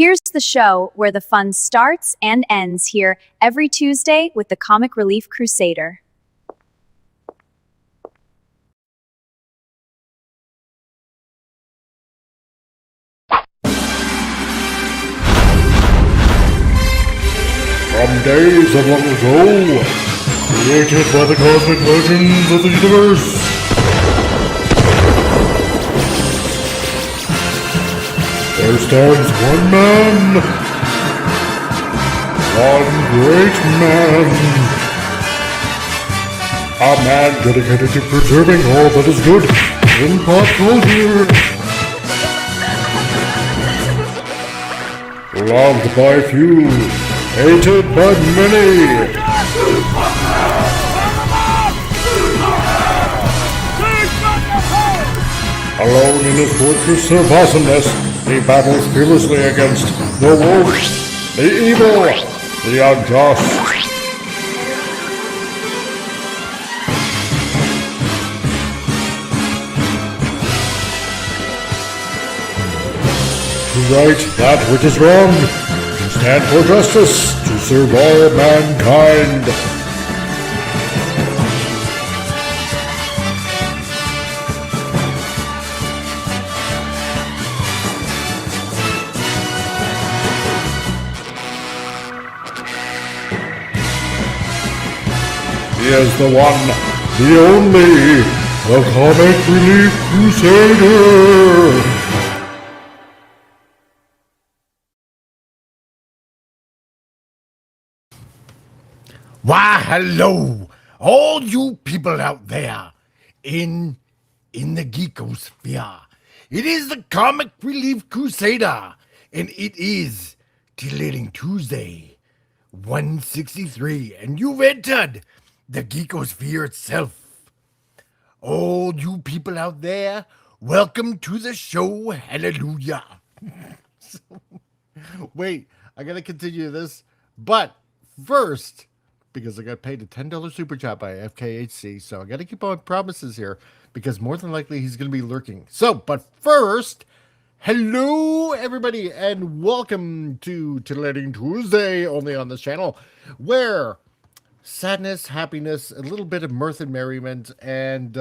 Here's the show where the fun starts and ends here every Tuesday with the comic Relief Crusader. From days of long ago, created by the cosmic legends of the universe, there stands one man, one great man, a man dedicated to preserving all that is good in pop culture. Loved by few, hated by many. Alone in his fortress of awesomeness, he battles fearlessly against the wolf, the evil, the unjust. To right that which is wrong, to stand for justice, to serve all mankind. He is the one, the only, the comic Relief Crusader. Why, hello, all you people out there in the geekosphere. It is the comic Relief Crusader, and it is Titillating Tuesday 163, and you've entered the geekosphere itself. All you people out there, welcome to the show, hallelujah. Wait, I gotta continue this, but first, because I got paid a $10 super chat by FKHC, so I got to keep on promises here, because more than likely he's going to be lurking. So, but first, hello everybody, and welcome to Titillating Tuesday, only on this channel, where sadness, happiness, a little bit of mirth and merriment, and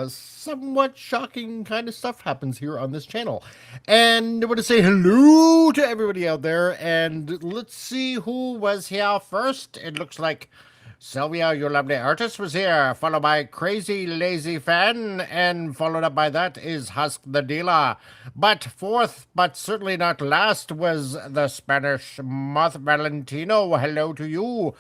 somewhat shocking kind of stuff happens here on this channel. And I want to say hello to everybody out there, and let's see who was here first. It looks like Sylvia, your lovely artist, was here, followed by Crazy Lazy Fan, and followed up by that is Husk the Dealer. But fourth, but certainly not last, was the Spanish Moth Valentino. Hello to you.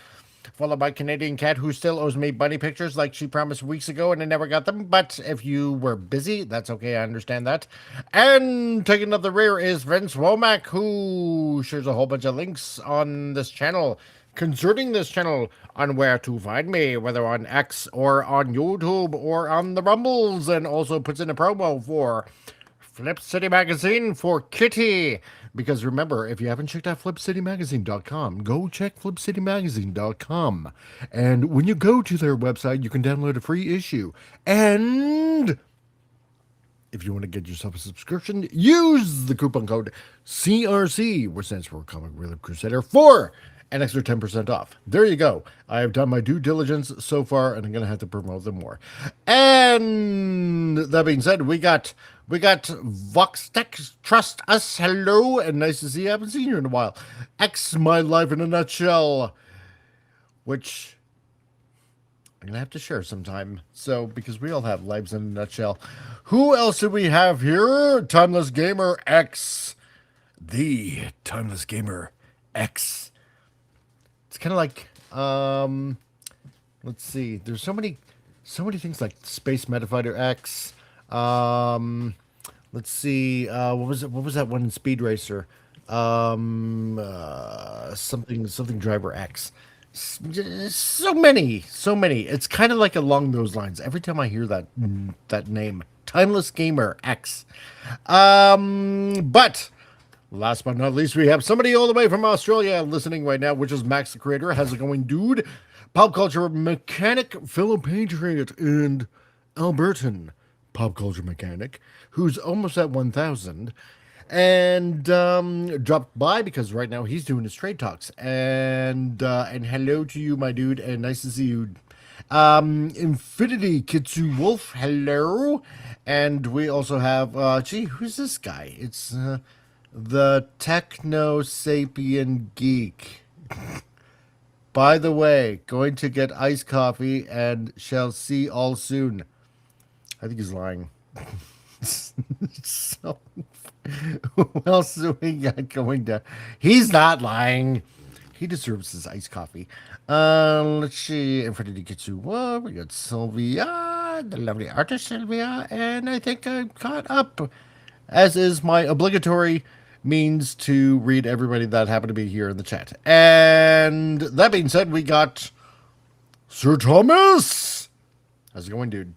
Followed by Canadian Cat, who still owes me bunny pictures like she promised weeks ago, and I never got them. But if you were busy, that's okay, I understand that. And taking up the rear is Vince Womack, who shares a whole bunch of links on this channel, concerning this channel, on where to find me, whether on X or on YouTube or on the Rumbles, and also puts in a promo for Flip City Magazine for Kitty. Because remember, if you haven't checked out flipcitymagazine.com, go check flipcitymagazine.com. And when you go to their website, you can download a free issue. And if you want to get yourself a subscription, use the coupon code CRC, which stands for Comic Relief Crusader, for an extra 10% off. There you go. I have done my due diligence so far, and I'm going to have to promote them more. And that being said, we got Vox Tech Trust Us. Hello, and nice to see you. I haven't seen you in a while. X My Life in a Nutshell, which I'm going to have to share sometime. So, because we all have lives in a nutshell. Who else do we have here? Timeless Gamer X. The Timeless Gamer X. It's kind of like, let's see. There's so many things like Space Metafighter X. Let's see. What was that one in Speed Racer? Something Driver X. So many. It's kind of like along those lines. Every time I hear that name, Timeless Gamer X. But last but not least, we have somebody all the way from Australia listening right now, which is Max the Creator. How's it going, dude? Pop culture mechanic, fellow patriot, and Albertan pop culture mechanic, who's almost at 1,000. and dropped by because right now he's doing his trade talks. And hello to you, my dude, and nice to see you. Infinity Kitsu Wolf, hello. And we also have gee, who's this guy? It's the Techno Sapien Geek. By the way, going to get iced coffee and shall see all soon. I think he's lying. So, who else do we got going down? He's not lying. He deserves his iced coffee. Let's see. Infinity Kitsu. Well, we got Sylvia, the lovely artist Sylvia, and I think I'm caught up, as is my obligatory means to read everybody that happened to be here in the chat. And that being said, we got Sir Thomas. How's it going, dude?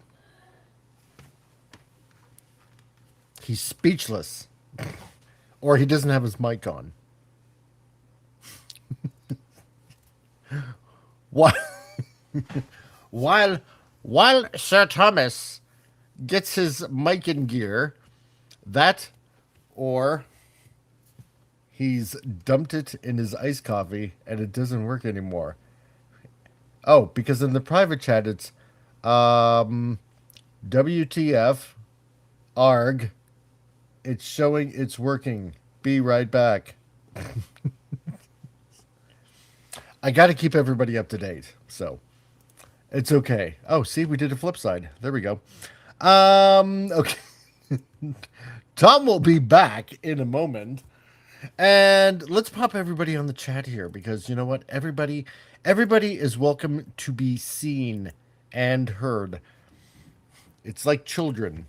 He's speechless. Or he doesn't have his mic on. While, while Sir Thomas gets his mic in gear, that or he's dumped it in his iced coffee and it doesn't work anymore. Oh, because in the private chat it's WTF ARG. It's showing it's working. Be right back. I got to keep everybody up to date, so it's okay. Oh, see, we did a flip side. There we go. Okay. Tom will be back in a moment. And let's pop everybody on the chat here because you know what? Everybody is welcome to be seen and heard. It's like children,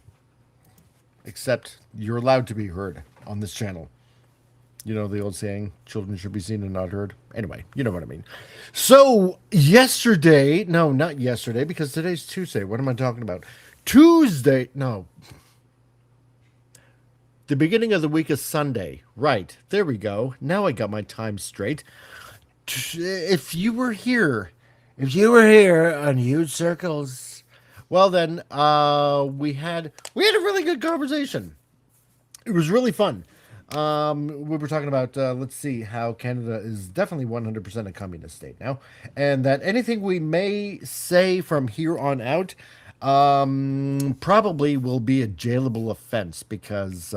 except you're allowed to be heard on this channel. You know the old saying, children should be seen and not heard. Anyway, you know what I mean. So yesterday, no, not yesterday, because today's Tuesday. What am I talking about? Tuesday, no. The beginning of the week is Sunday. Right, there we go. Now I got my time straight. If you were here on Huge Circles, well then, we had a really good conversation. It was really fun. We were talking about, let's see, how Canada is definitely 100% a communist state now, and that anything we may say from here on out probably will be a jailable offense because,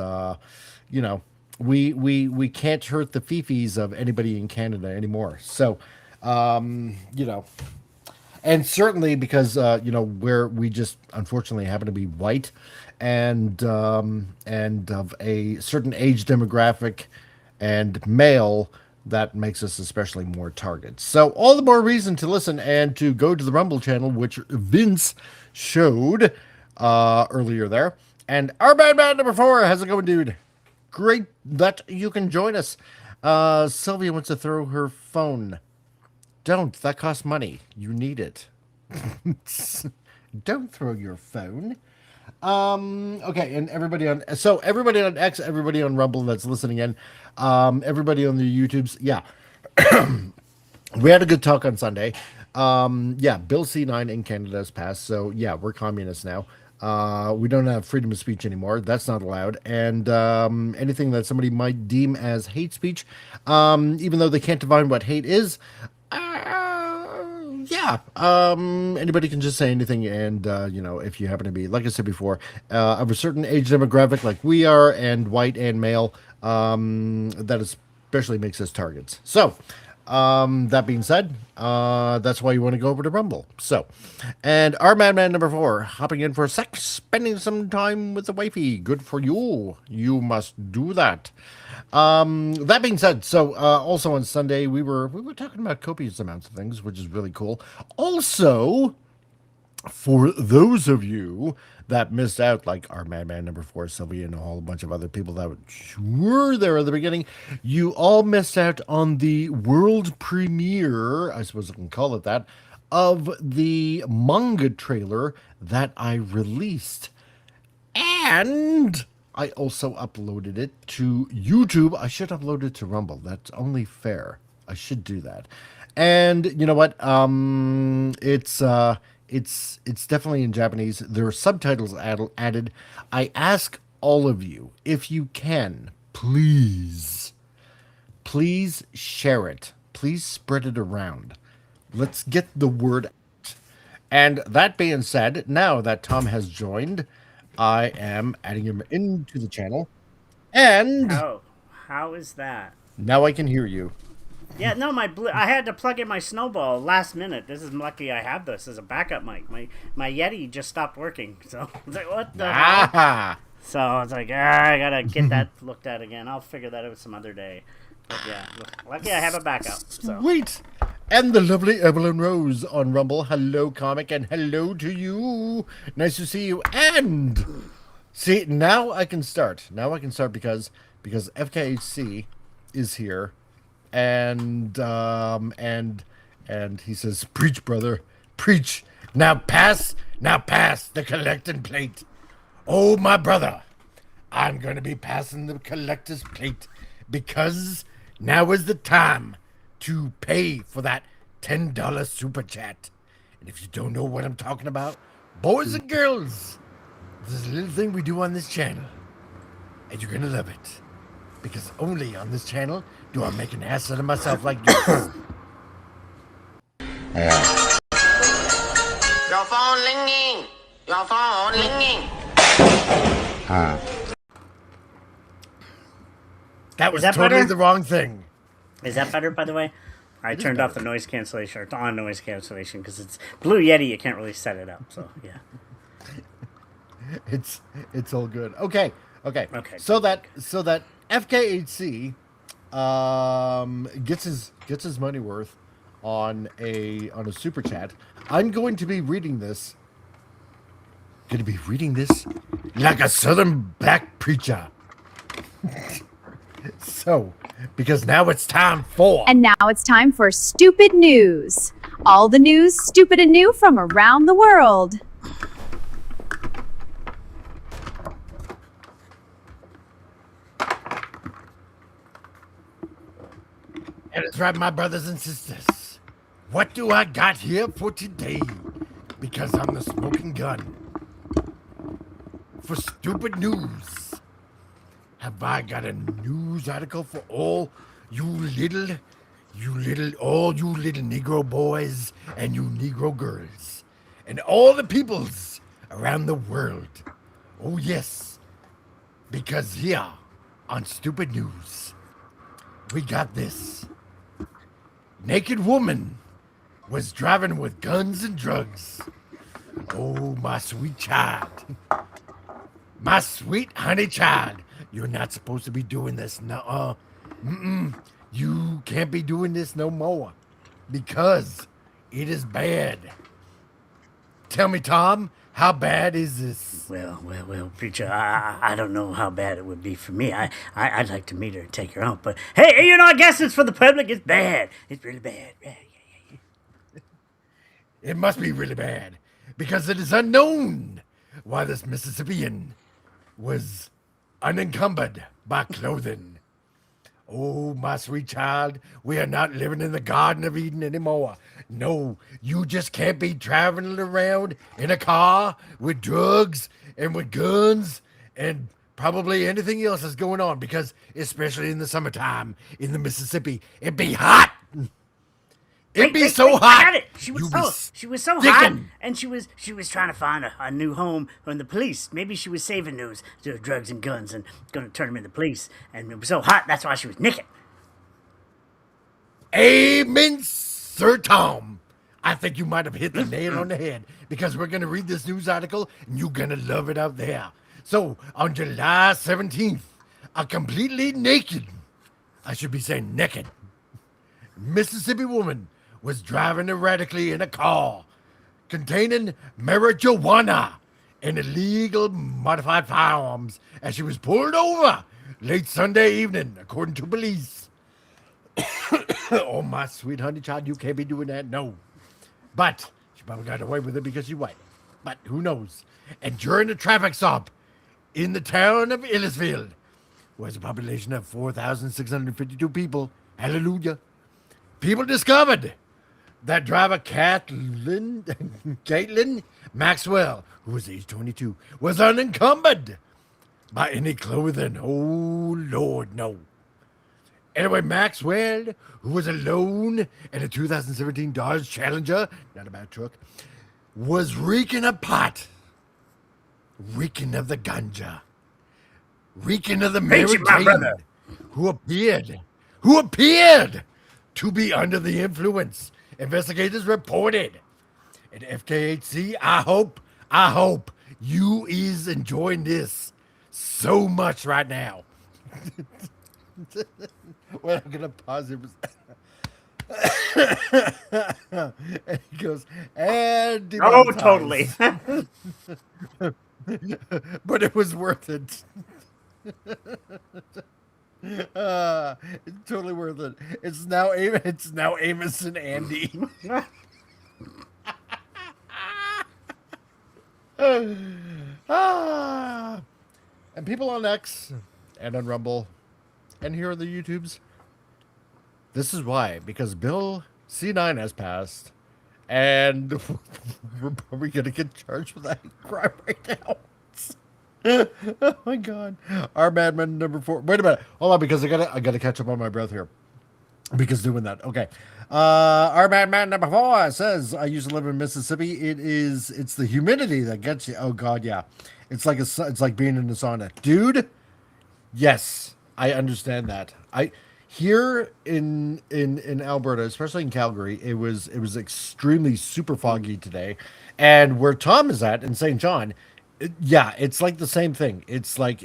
you know, we can't hurt the fifis of anybody in Canada anymore. So, you know, and certainly because, you know, where we just unfortunately happen to be white and of a certain age demographic and male, that makes us especially more targets. So all the more reason to listen and to go to the Rumble channel, which Vince showed earlier there. And our bad man number 4, how's it going, dude? Great that you can join us. Sylvia wants to throw her phone. Don't. That costs money. You need it. Don't throw your phone. Okay, and everybody on X, everybody on Rumble that's listening in, everybody on the YouTubes, yeah. We had a good talk on Sunday. Yeah, Bill C9 in Canada has passed, so yeah, we're communists now. We don't have freedom of speech anymore. That's not allowed. And anything that somebody might deem as hate speech, even though they can't define what hate is, yeah, anybody can just say anything, and you know, if you happen to be, like I said before, of a certain age demographic like we are, and white and male, that especially makes us targets. So, that being said, that's why you want to go over to Rumble. So, and our madman number 4, hopping in for a sec, spending some time with the wifey. Good for you. You must do that. That being said, so also on Sunday we were talking about copious amounts of things, which is really cool. Also, for those of you that missed out, like our madman number 4, Sylvia, and a whole bunch of other people that were there at the beginning, you all missed out on the world premiere, I suppose I can call it that, of the manga trailer that I released. And I also uploaded it to YouTube. I should upload it to Rumble. That's only fair. I should do that. And you know what? It's definitely in Japanese. There are subtitles added. I ask all of you, if you can, please share it. Please spread it around. Let's get the word out. And that being said, now that Tom has joined, I am adding him into the channel. And How is that? now I can hear you. Yeah, no, I had to plug in my snowball last minute. This is lucky I have this as a backup mic. My Yeti just stopped working, so I was like, what the hell? So I was like, I gotta get that looked at again. I'll figure that out some other day. But yeah, lucky I have a backup. So. Sweet. And the lovely Evelyn Rose on Rumble. Hello, comic, and hello to you. Nice to see you. And see, now I can start. Now I can start because FKHC is here, and he says, "Preach, brother, preach. Now pass the collecting plate. Oh, my brother, I'm gonna be passing the collector's plate because now is the time to pay for that $10 super chat. And if you don't know what I'm talking about, boys and girls, there's a little thing we do on this channel, and you're gonna love it. Because only on this channel do I make an ass out of myself like this." Your phone ringing. Your phone ringing. That was that totally better? the wrong thing. Is that better, by the way? I turned off the noise cancellation, or on noise cancellation, because it's Blue Yeti. You can't really set it up, so yeah. It's all good. Okay. So that FKHC gets his money worth on a super chat. I'm going to be reading this. Like a southern black preacher. So, because now it's time for... And now it's time for Stupid News. All the news, stupid and new from around the world. And that's right, my brothers and sisters. What do I got here for today? Because I'm the smoking gun. For stupid news. Have I got a news article for all you little Negro boys and you Negro girls and all the peoples around the world. Oh yes, because here on Stupid News, we got this. Naked woman was driving with guns and drugs. Oh, my sweet child. My sweet honey child. You're not supposed to be doing this. Nuh-uh. You can't be doing this no more. Because it is bad. Tell me, Tom, how bad is this? Well, preacher, I don't know how bad it would be for me. I'd like to meet her and take her out, but hey, I guess it's for the public. It's bad. It's really bad. Yeah. It must be really bad. Because it is unknown why this Mississippian was unencumbered by clothing. Oh, my sweet child, we are not living in the Garden of Eden anymore. No, you just can't be traveling around in a car with drugs and with guns and probably anything else that's going on, because especially in the summertime in the Mississippi, it'd be hot. It'd be so hot. I got it. She was so hot, sticking. and she was trying to find a new home from the police. Maybe she was saving those drugs and guns and going to turn them into police. And it was so hot, that's why she was naked. Amen, Sir Tom. I think you might have hit the nail on the head, because we're going to read this news article and you're going to love it out there. So, on July 17th, a completely naked, I should be saying naked, Mississippi woman was driving erratically in a car containing marijuana and illegal modified firearms as she was pulled over late Sunday evening, according to police. Oh, my sweet honey child, you can't be doing that, no. But she probably got away with it because she's white. But who knows? And during the traffic stop in the town of Ellisville, where there's a population of 4,652 people, hallelujah, people discovered that driver Caitlin Maxwell, who was age 22, was unencumbered. by any clothing. Oh, Lord, no. Anyway, Maxwell, who was alone in a 2017 Dodge Challenger, not a bad truck, was reeking a pot, reeking of the ganja, reeking of the Mary Preach it, my Jane, brother. who appeared to be under the influence. Investigators reported. At FKHC, I hope you is enjoying this so much right now. Well, I'm gonna pause it. And he goes, and Oh, demonetize. totally. But it was worth it. It's totally worth it. It's now Amos and Andy. Ah. And people on X and on Rumble and here on the YouTubes. This is why, because Bill C9 has passed, and we're probably gonna get charged with that crime right now. Oh my god. Our madman number 4. Wait a minute. Hold on, because I gotta catch up on my breath here. Because doing that. Okay. Our madman number 4 says, I used to live in Mississippi. It's the humidity that gets you. Oh god, yeah. It's like being in the sauna. Dude, yes, I understand that. Here in Alberta, especially in Calgary, it was extremely super foggy today. And where Tom is at in St. John, yeah, it's like the same thing. It's like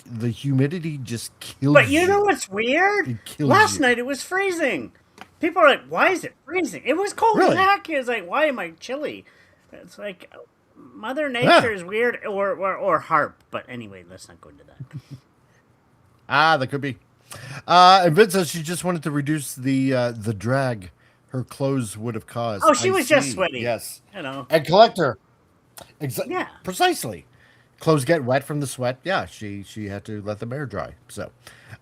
the humidity just kills But you know what's weird? It kills Last you. night it was freezing. People are like, "Why is it freezing?" It was cold Really? as heck. It's like, "Why am I chilly?" It's like Mother Nature is weird, or harp. But anyway, let's not go into that. That could be. And Vince says she just wanted to reduce the drag her clothes would have caused. Oh, she I was just see. sweaty. Yes. You know. And collector. Yeah. Precisely. Clothes get wet from the sweat. Yeah, she had to let them air dry. So,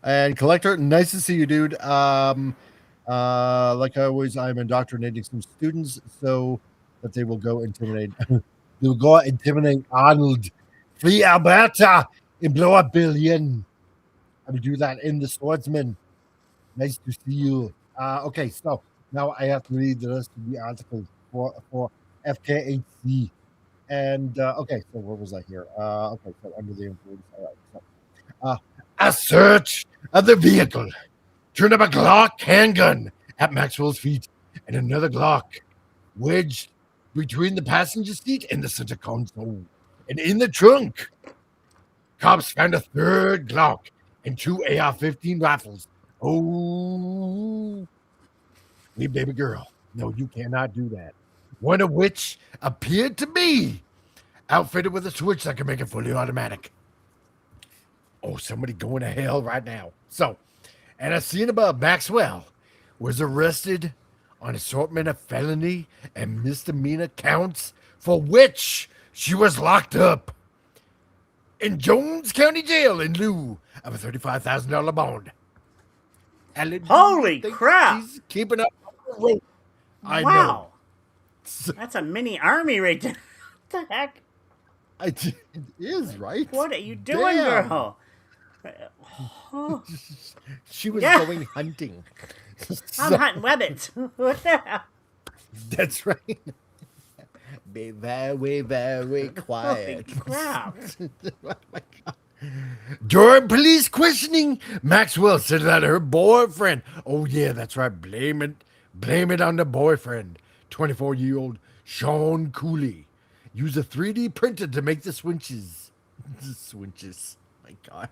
and collector, nice to see you, dude. Like always, I'm indoctrinating some students so that they will go intimidate. They will go intimidate Arnold, free Alberta, and blow a billion. I will do that in the Swordsman. Nice to see you. Okay, so now I have to read the rest of the article for FKHC. And okay, so where was I here? Okay, so under the influence. All right. So, a search of the vehicle. Turn up a Glock handgun at Maxwell's feet, and another Glock wedged between the passenger seat and the center console. And in the trunk, cops found a third Glock and 2 AR-15 rifles. Oh, hey, baby girl. No, you cannot do that. One of which appeared to be outfitted with a switch that can make it fully automatic. Oh, somebody going to hell right now. So, and as seen above, Maxwell was arrested on assortment of felony and misdemeanor counts for which she was locked up in Jones County Jail in lieu of a $35,000 bond. Hallelujah. Holy crap! She's keeping up with the rope. I know. Wow. That's a mini army right there. What the heck? It is, right? What are you doing, Damn. girl? She was Yeah. going hunting. I'm So- hunting webbits. What the hell? That's right. Be very, very Holy quiet. crap. Oh my God. During police questioning, Maxwell said that her boyfriend, oh yeah, that's right, blame it on the boyfriend, 24-year-old Sean Cooley, used a 3D printer to make the switches. My God.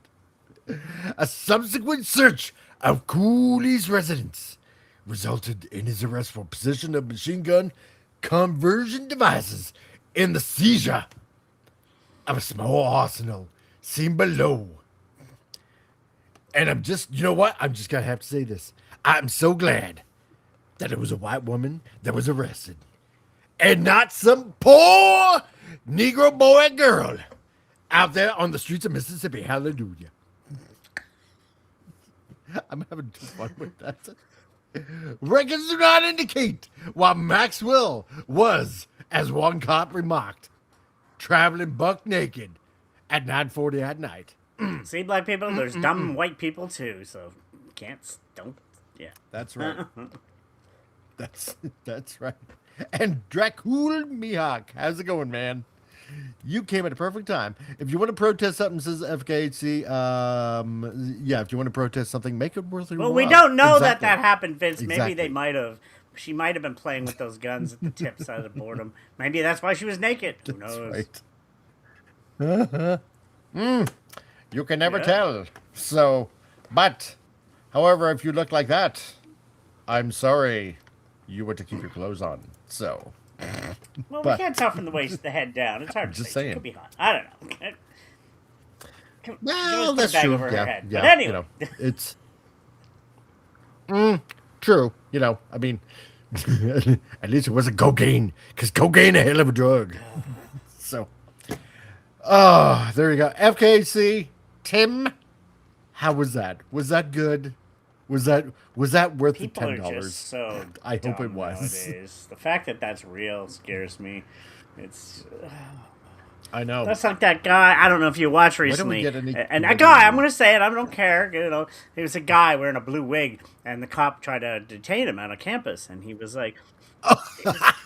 A subsequent search of Cooley's residence resulted in his arrest for possession of machine gun conversion devices and the seizure of a small arsenal seen below. And I'm just, you know what? I'm just going to have to say this. I'm so glad that it was a white woman that was arrested and not some poor Negro boy and girl out there on the streets of Mississippi. Hallelujah. I'm having too fun with that. Records do not indicate why Maxwell was, as one cop remarked, traveling buck naked at 9:40 at night. See, black people, there's dumb white people too, so don't, yeah. That's right. That's right. And Dracul Mihawk, how's it going, man? You came at a perfect time. If you want to protest something, says FKHC, yeah, if you want to protest something, make it worth your Well, while. we don't know Exactly. that happened, Vince. Maybe Exactly. they might have. She might have been playing with those guns at the tips out of boredom. Maybe that's why she was naked. Who knows? That's right. You can never Yeah. tell. So, but, however, if you look like that, I'm sorry, you were to keep your clothes on. So, Well, But- we can't tell from the waist, the head down. It's hard to Just say. She saying. could be hot. I don't know. well, Put a that's bag true. over her Yeah, head. yeah. But anyway. You know, it's true. You know, I mean, at least it wasn't cocaine, because cocaine a hell of a drug. So, oh, there you go. FKC, Tim, how was that? Was that good? Was that worth the People are $10? just so I hope it dumb was. nowadays. The fact that that's real scares me. It's I know. that's like that guy. I don't know if you watched don't we recently. get any- And a guy, I'm going to say it. I don't care. You know, he was a guy wearing a blue wig, and the cop tried to detain him on a campus, and he was like,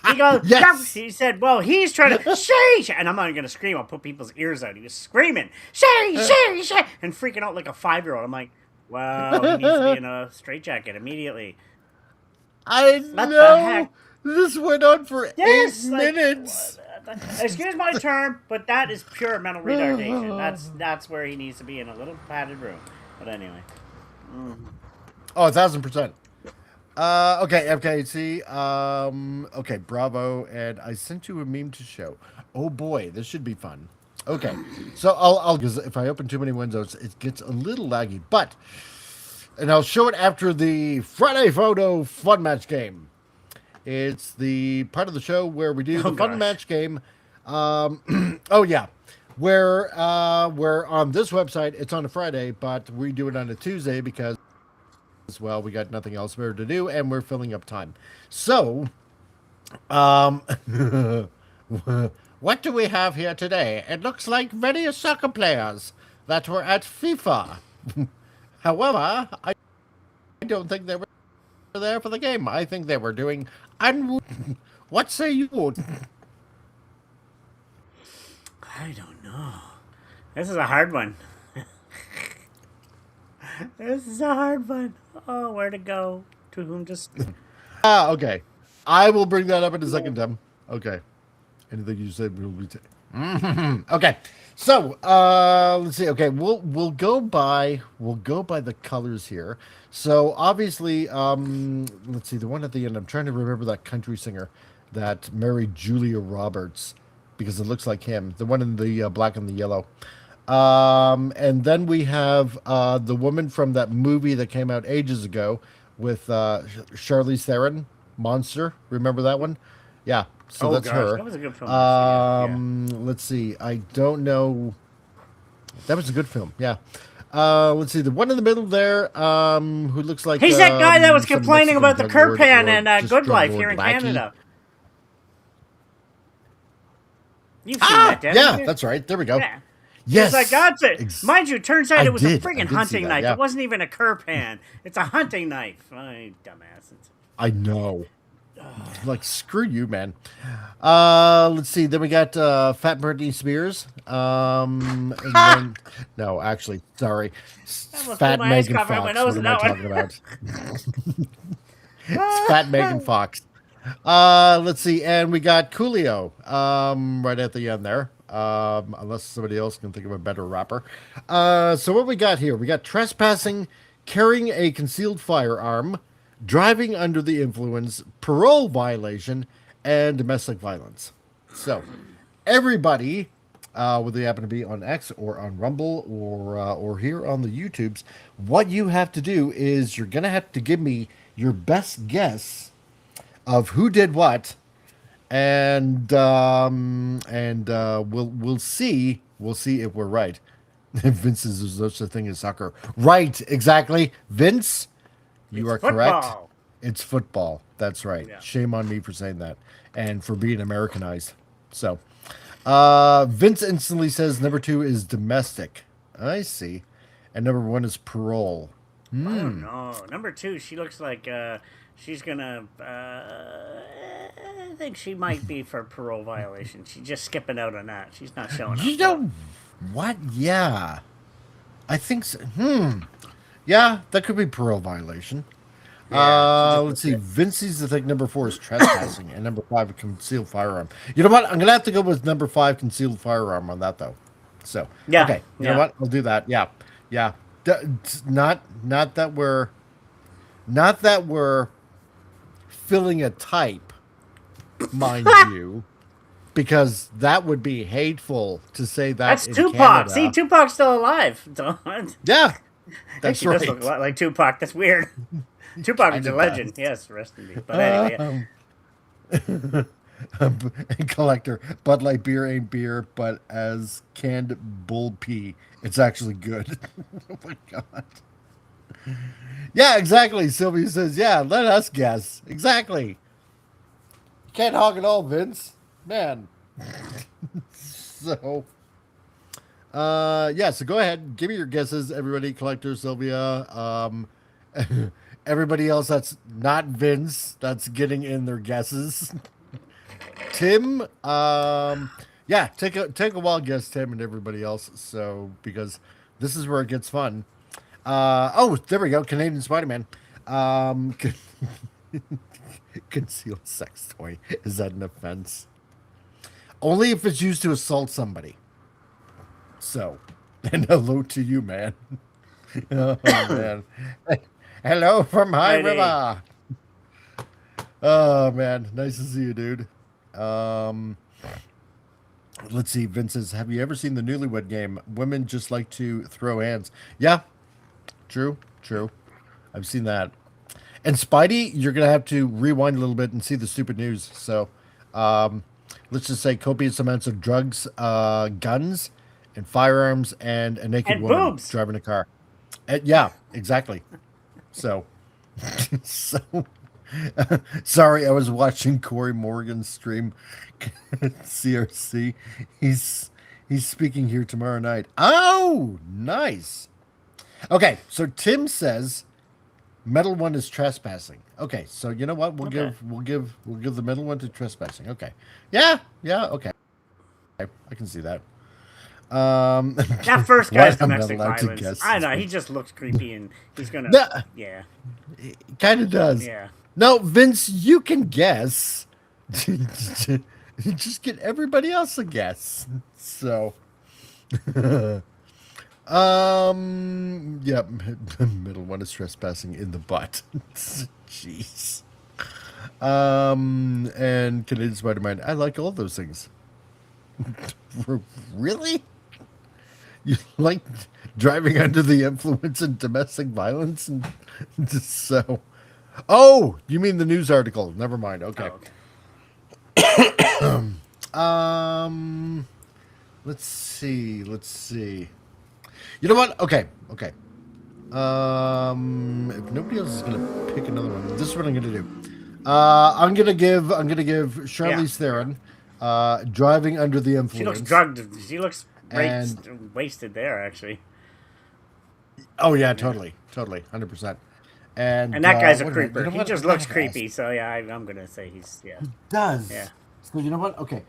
he goes, Yes! he said, well, he's trying to, sheesh, and I'm not going to scream. I'll put people's ears out. He was screaming, sheesh, sheesh, sheesh, and freaking out like a 5-year-old. I'm like, wow, he needs to be in a straitjacket immediately. I the know. heck? This went on for Yes, 8 like, minutes. Excuse my term, but that is pure mental retardation. That's where he needs to be, in a little padded room. But anyway. Oh, 1,000%. Okay, FKC. Okay, bravo. And I sent you a meme to show. Oh boy, this should be fun. Okay, so I'll because if I open too many windows, it gets a little laggy. And I'll show it after the Friday Photo Fun Match game. It's the part of the show where we do the Fun gosh. Match game. Oh yeah, where on this website it's on a Friday, but we do it on a Tuesday because, well, we got nothing else better to do, and we're filling up time. So, what do we have here today? It looks like various soccer players that were at FIFA. However, I don't think they were there for the game. I think they were doing. What say you? I don't know. This is a hard one. This is a hard one. Oh, where to go? To whom to... Okay. I will bring that up in a second, Tim. Okay. Anything you said will be... Okay. So, let's see. Okay, we'll go by the colors here. So, obviously, let's see, the one at the end, I'm trying to remember that country singer that married Julia Roberts, because it looks like him. The one in the black and the yellow. And then we have the woman from that movie that came out ages ago with Charlize Theron, Monster. Remember that one? Yeah. So that's her. That was a good film. Yeah. Let's see. I don't know. That was a good film. Yeah. Let's see. The one in the middle there, who looks like He's that guy that was some complaining Mexican about the drug curb lord pan or and just Good drug Life lord here in lackey. Canada. You've seen that, didn't Yeah, you? that's right. There we go. Yeah. Yes. It's like, that's it. Mind you, turns out I it was a did. I friggin' did see hunting that, knife. yeah. It wasn't even a curb pan. It's a hunting knife. Oh, dumbasses. I know. Like, screw you, man. Let's see. Then we got Fat Britney Spears. And then, no, actually, sorry. almost Fat blew my ice Megan cover out my Fox. nose What in am I that talking about? It's Fat Megan Fox. Let's see. And we got Coolio right at the end there. Unless somebody else can think of a better rapper. So what we got here? We got trespassing, carrying a concealed firearm, driving under the influence, parole violation, and domestic violence. So everybody, whether they happen to be on X or on Rumble or here on the YouTubes, what you have to do is you're gonna have to give me your best guess of who did what, and we'll see if we're right. Vince says there's no such thing as soccer. Right, exactly. Vince, you are correct. Football. It's football. That's right. Yeah. Shame on me for saying that and for being Americanized. So, Vince instantly says number 2 is domestic. I see. And number 1 is parole. I don't know. Number 2, she looks like she's gonna. I think she might be for parole violation. She's just skipping out on that. She's not showing up. You know what? Yeah. I think so. Yeah, that could be parole violation. Yeah, Let's see. Vincey's, I think number 4 is trespassing, and number 5 a concealed firearm. You know what? I'm gonna have to go with number 5 concealed firearm on that though. So Yeah, okay, you yeah. know what? I'll do that. Yeah, yeah. Not that we're filling a type, mind you, because that would be hateful to say that. That's in Tupac. Canada. See, Tupac's still alive. Yeah, that's she right. does look a lot like Tupac. That's weird. Tupac is a legend. Yes, rest in peace. But anyway, Collector, Bud Light beer ain't beer, but as canned bull pee, it's actually good. Oh my god. Yeah, exactly. Sylvia says, yeah, let us guess. Exactly. You can't hog it all, Vince. Man. So yeah, so go ahead. Give me your guesses, everybody. Collector, Sylvia. Everybody else that's not Vince, that's getting in their guesses. Tim, yeah, take a wild guess, Tim, and everybody else. So because this is where it gets fun. Oh, there we go. Canadian Spider-Man. Concealed sex toy. Is that an offense? Only if it's used to assault somebody. So, and hello to you, man. Oh man. Hello from High River. Oh man, nice to see you, dude. Let's see. Vince says, have you ever seen the Newlywed Game? Women just like to throw hands. Yeah, true. I've seen that. And Spidey, you're gonna have to rewind a little bit and see the stupid news. So, let's just say copious amounts of drugs, guns, and firearms, and a naked woman boobs. driving a car. Yeah, exactly. So, sorry, I was watching Corey Morgan's stream. CRC. He's speaking here tomorrow night. Oh, nice. Okay, so Tim says middle one is trespassing. Okay, so you know what? We'll give the middle one to trespassing. Okay. Yeah, okay. I can see that. that first guy's domestic violence. Guess. I know, he just looks creepy and he's gonna yeah. He kind of does. Yeah. No, Vince, you can guess. Just get everybody else a guess. So yep, middle one is trespassing in the butt. Jeez. And Canadian Spider-Man, I like all those things. Really? You like driving under the influence and domestic violence? And so, oh, you mean the news article? Never mind. Okay. Oh, okay. Let's see. You know what? Okay. If nobody else is gonna pick another one, this is what I'm gonna do. I'm gonna give Charlize Theron, driving under the influence. She looks drugged. She looks wasted there, actually. Oh yeah, totally, 100%. And that guy's a creeper. You know He what? just looks creepy. So yeah, I'm gonna say he's He does. Yeah. So you know what? Okay.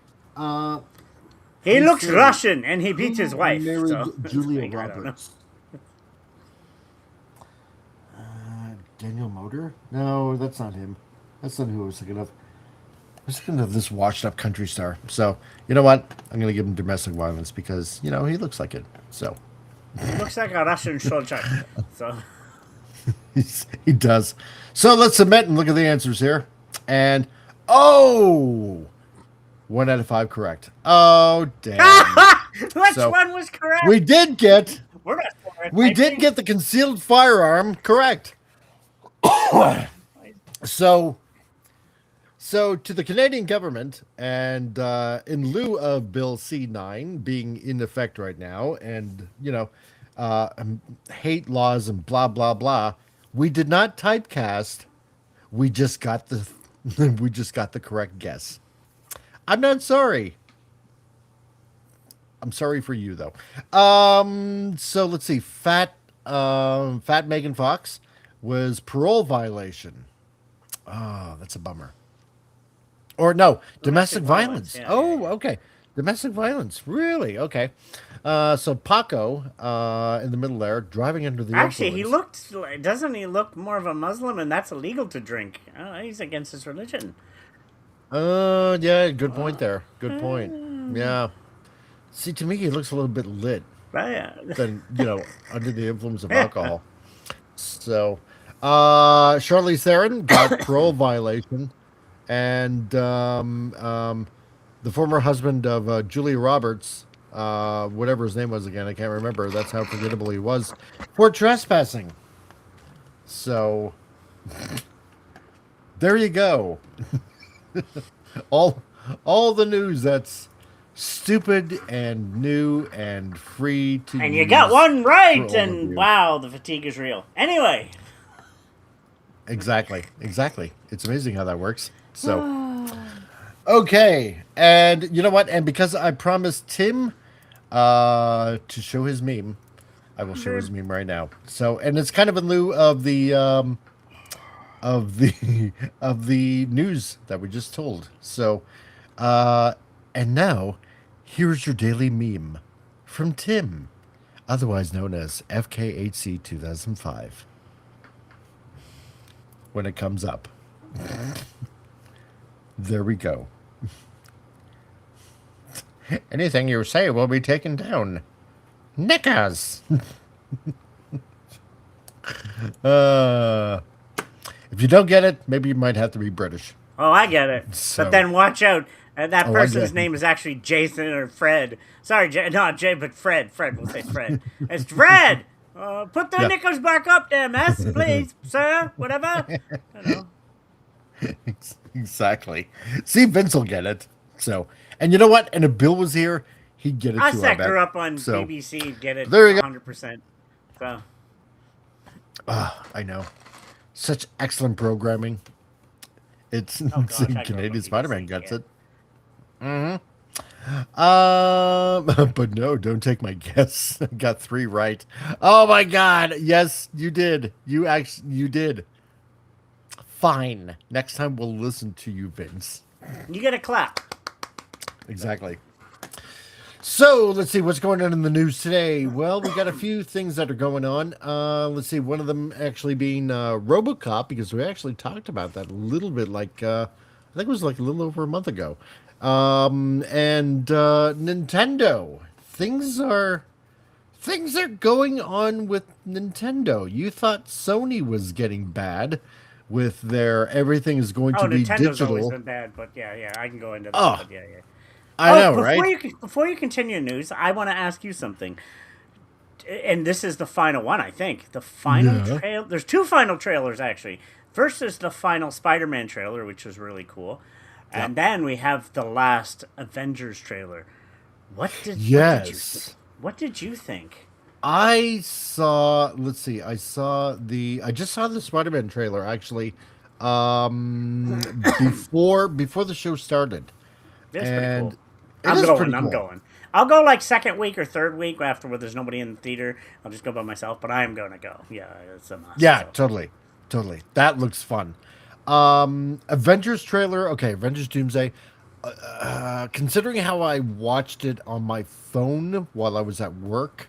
He looks Russian and he beats his wife. Married So Julia I don't know. Roberts. Daniel Moder? No, that's not him. That's not who I was thinking of. I was thinking of this washed-up country star. So, you know what? I'm going to give him domestic violence because, you know, he looks like it. So. He looks like a Russian soldier. So. He does. So let's submit and look at the answers here. And, oh! 1 out of 5 correct. Oh, damn. Which one was correct? We did get... We're not correct. We did get the concealed firearm correct. So to the Canadian government, and in lieu of Bill C-9 being in effect right now, and you know, hate laws and blah blah blah, we did not typecast. We just got the correct guess. I'm not sorry. I'm sorry for you though. So let's see. Fat Megan Fox was parole violation. Oh, that's a bummer. Or no, domestic violence. Yeah, Oh, yeah. okay. Domestic violence. Really? Okay. So Paco, in the middle there, driving under the Actually, influence. doesn't he look more of a Muslim, and that's illegal to drink? He's against his religion. Yeah, good point there. Good point. Yeah. See, to me, he looks a little bit lit But yeah. than, under the influence of alcohol. So, Charlize Theron got parole violation, and the former husband of Julia Roberts, whatever his name was again, I can't remember. That's how forgettable he was, for trespassing. So, there you go. all, all the news that's stupid and new and free to And you use got one for right, all of and you. wow, the fatigue is real. Anyway. Exactly. It's amazing how that works. So, okay, and you know what? And because I promised Tim to show his meme, I will show his meme right now. So, and it's kind of in lieu of the of the news that we just told. So, and now here's your daily meme from Tim, otherwise known as FKHC 2005. When it comes up. There we go. Anything you say will be taken down. Knickers! If you don't get it, maybe you might have to be British. Oh, I get it. So- But then watch out. That Oh, I person's get it. name is actually Jason or Fred. Sorry, not Jay, but Fred. Fred, we'll say Fred. It's Fred! Put the Yeah. knickers back up there, miss, please, sir, whatever. Exactly. See, Vince will get it. So, and you know what? And if Bill was here, he'd get it I too. set bet. her up on So, BBC, get it there you go. 100%. So, I know. Such excellent programming. It's, gosh, I grew up on Canadian BBC, Spider-Man gets yeah. it. But no, don't take my guess. I got 3 right. Oh my God! Yes, you did. You did. Fine. Next time we'll listen to you, Vince. you get a clap. Exactly. So let's see what's going on in the news today. Well, we got a few things that are going on. Let's see, one of them actually being RoboCop, because we actually talked about that a little bit, like I think it was like a little over a month ago. And Nintendo. Things are going on with Nintendo. You thought Sony was getting bad with their everything is going to be Nintendo's always digital. been bad, but yeah, I can go into that. Oh, But yeah. I know, right? Before you continue news, I want to ask you something. And this is the final one, I think. The final Yeah. trail. There's 2 final trailers, actually. First is the final Spider-Man trailer, which was really cool. And then we have the last Avengers trailer. Yes. What did you think? I saw. Let's see. I just saw the Spider-Man trailer actually. Before the show started. It's And pretty cool. it I'm is going. pretty I'm cool. going. I'll go like second week or third week after where there's nobody in the theater. I'll just go by myself, but I am going to go. Yeah, it's a must. Yeah, so. totally. That looks fun. Avengers trailer. Okay, Avengers Doomsday. Considering how I watched it on my phone while I was at work,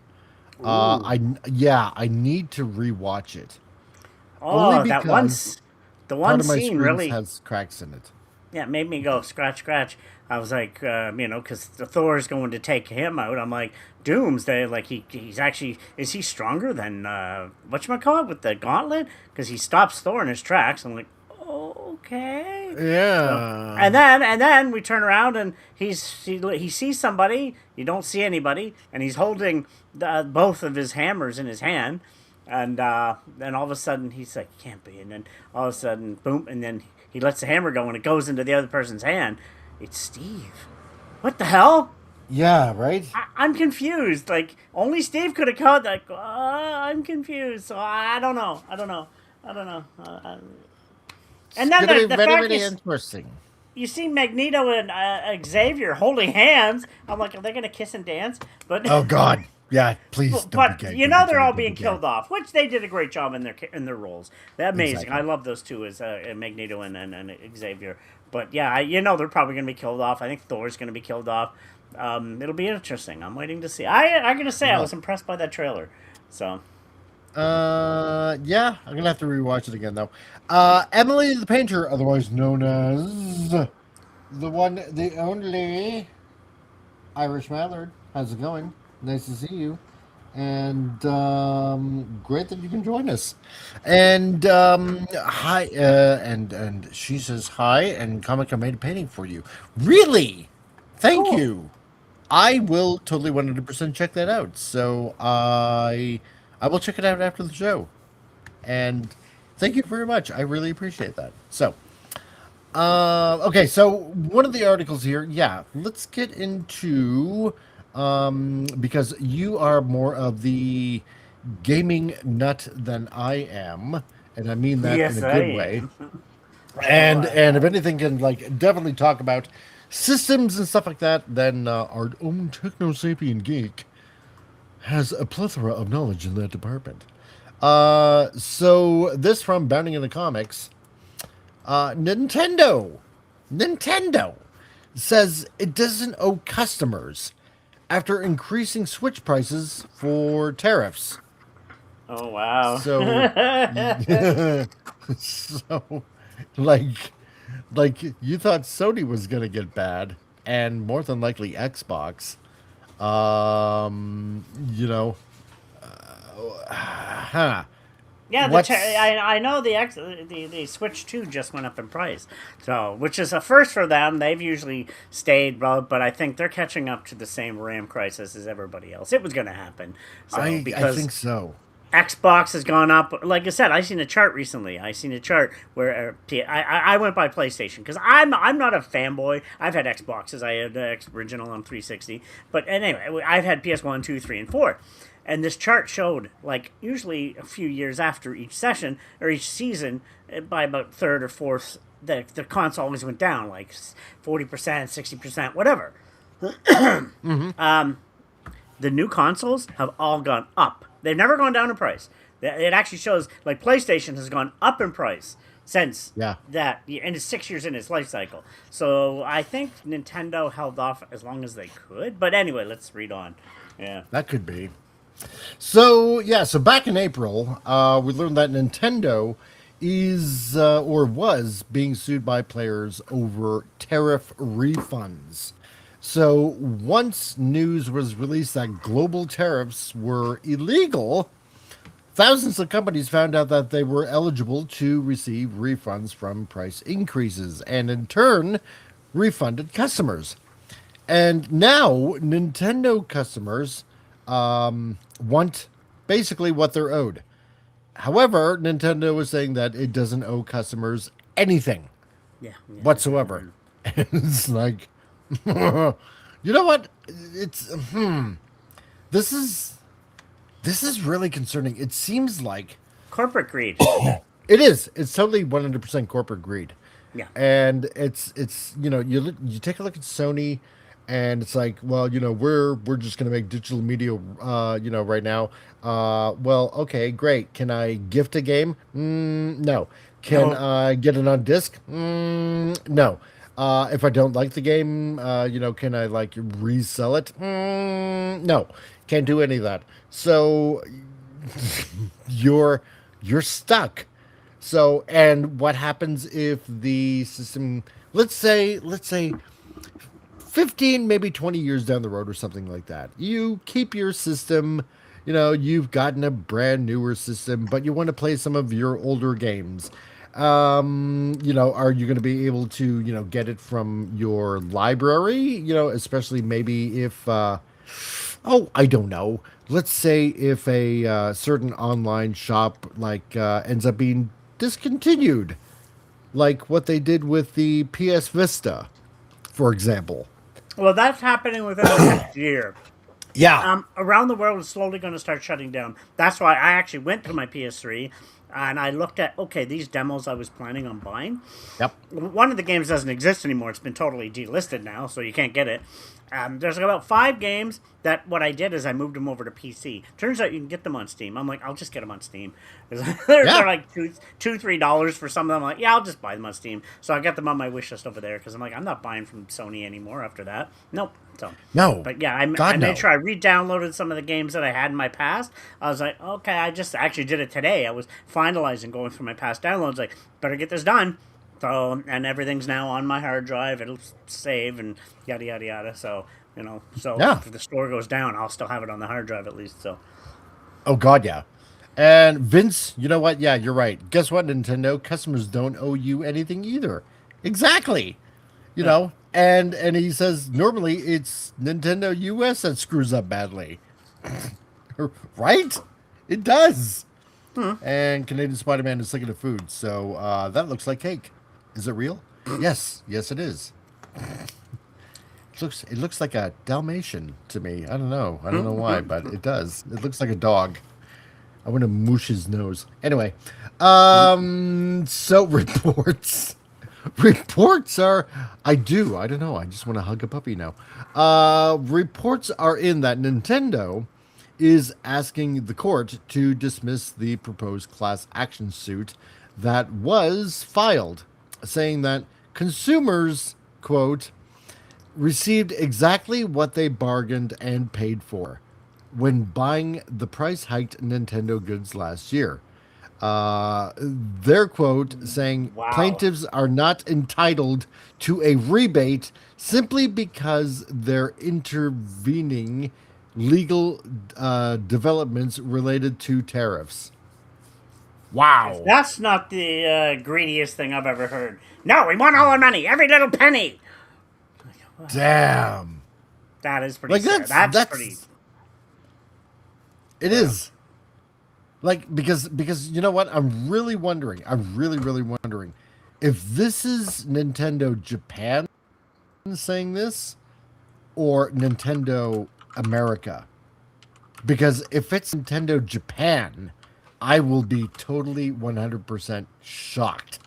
I need to rewatch it. Oh, Only that because the part one of my scene screen really has cracks in it. Yeah, it made me go scratch. I was like, because the Thor's going to take him out. I'm like, Doomsday, like he's actually, is he stronger than whatchamacallit with the gauntlet? Because he stops Thor in his tracks. I'm like, okay. Yeah. And then we turn around and he sees somebody. You don't see anybody, and he's holding both of his hammers in his hand. And then all of a sudden he's like, can't be. And then all of a sudden, boom, and then he lets the hammer go and it goes into the other person's hand. It's Steve. What the hell? Yeah, right? I'm confused. Like, only Steve could have caught that. I'm confused. So I don't know. And then It's gonna be the very, fact very is, interesting. you see Magneto and Xavier holding hands. I'm like, are they gonna kiss and dance? But Oh God, yeah, please. Don't but be gay, you don't know be they're gay, all don't being be gay. killed off, which they did a great job in their roles. They're amazing. Exactly. I love those two as Magneto and Xavier. But yeah, you know they're probably going to be killed off. I think Thor's going to be killed off. It'll be interesting. I'm waiting to see. I'm going to say I was impressed by that trailer. So Yeah, I'm gonna have to rewatch it again though. Emily the Painter, otherwise known as the one, the only Irish Mallard. How's it going? Nice to see you. And great that you can join us. And hi, and she says hi. And Comic, I made a painting for you. Really? Thank Cool. you. I will totally 100% check that out. So I will check it out after the show. And thank you very much. I really appreciate that. So. Okay, so one of the articles here, yeah, let's get into because you are more of the gaming nut than I am, and I mean that Yes, in a I good am. way. And if anything can like definitely talk about systems and stuff like that, then our own techno sapien geek has a plethora of knowledge in that department. So this from Bounding in the Comics. Nintendo says it doesn't owe customers after increasing Switch prices for tariffs. Oh wow. So, so like you thought Sony was gonna get bad, and more than likely Xbox. You know, huh. Yeah, What's- I know the Switch 2 just went up in price, so which is a first for them. They've usually stayed, but I think they're catching up to the same RAM crisis as everybody else. It was going to happen, so I because think so. Xbox has gone up. Like I said, I seen a chart recently. I seen a chart where I went by PlayStation because I'm not a fanboy. I've had Xboxes. I had the original on 360, but anyway, I've had PS1, 2, 3, and 4. And this chart showed, like, usually a few years after each session or each season, by about third or fourth, the console always went down, like 40%, 60%, whatever. The new consoles have all gone up. They've never gone down in price. It actually shows, like, PlayStation has gone up in price since that, and it's 6 years in its life cycle. So I think Nintendo held off as long as they could. But anyway, let's read on. Yeah. That could be. So back in April, we learned that Nintendo is or was being sued by players over tariff refunds. So once news was released that global tariffs were illegal, thousands of companies found out that they were eligible to receive refunds from price increases, and in turn refunded customers. And now Nintendo customers want basically what they're owed. However, Nintendo is saying that it doesn't owe customers anything whatsoever. It's like, you know what? It's this is really concerning. It seems like Corporate greed. it is. It's totally 100% corporate greed. Yeah. And it's you take a look at Sony. And it's like, well, we're just gonna make digital media, right now. Well, okay, great. Can I gift a game? No. Can I get it on disc? No. If I don't like the game, can I like resell it? No. Can't do any of that. So you're stuck. So, and what happens if the system, let's say 15, maybe 20 years down the road or something like that. You keep your system, you've gotten a brand newer system, but you want to play some of your older games. Are you going to be able to, get it from your library? Especially maybe if, I don't know. Let's say if a certain online shop ends up being discontinued, like what they did with the PS Vista, for example. Well, that's happening within the next year. Yeah. Around the world is slowly going to start shutting down. That's why I actually went to my PS3 and I looked at, okay, these demos I was planning on buying. Yep. One of the games doesn't exist anymore. It's been totally delisted now, so you can't get it. There's about 5 games that what I did is I moved them over to PC. Turns out you can get them on Steam. I'm like, I'll just get them on Steam. They're like $2-3 for some of them. I'm like, yeah, I'll just buy them on Steam. So I got them on my wish list over there because I'm like, I'm not buying from Sony anymore after that. Nope. So No. but yeah, I God, made no. sure I re-downloaded some of the games that I had in my past. I was like, okay, I just actually did it today. I was finalizing going through my past downloads. Like, better get this done. So, and everything's now on my hard drive. It'll save and yada yada yada. So, if the store goes down, I'll still have it on the hard drive at least. So, Oh God, yeah. And Vince, you know what? Yeah, you're right. Guess what, Nintendo? Customers don't owe you anything either. Exactly. You know, and he says normally it's Nintendo US that screws up badly. Right? It does. And Canadian Spider-Man is thinking of food, so that looks like cake. Is it real? Yes, it is. It looks like a Dalmatian to me. I don't know why, but it does. It looks like a dog. I want to moosh his nose. Anyway, so reports. Reports are. I don't know. I just want to hug a puppy now. Reports are in that Nintendo is asking the court to dismiss the proposed class action suit that was filed, saying that consumers, quote, received exactly what they bargained and paid for when buying the price-hiked Nintendo goods last year. Their quote saying plaintiffs are not entitled to a rebate simply because they're intervening legal developments related to tariffs. Wow. that's not the greediest thing I've ever heard. No, we want all our money, every little penny. Damn. That is pretty Like sad. That's pretty. It is. Like because you know what? I'm really wondering if this is Nintendo Japan saying this or Nintendo America. Because if it's Nintendo Japan, I will be totally 100% shocked.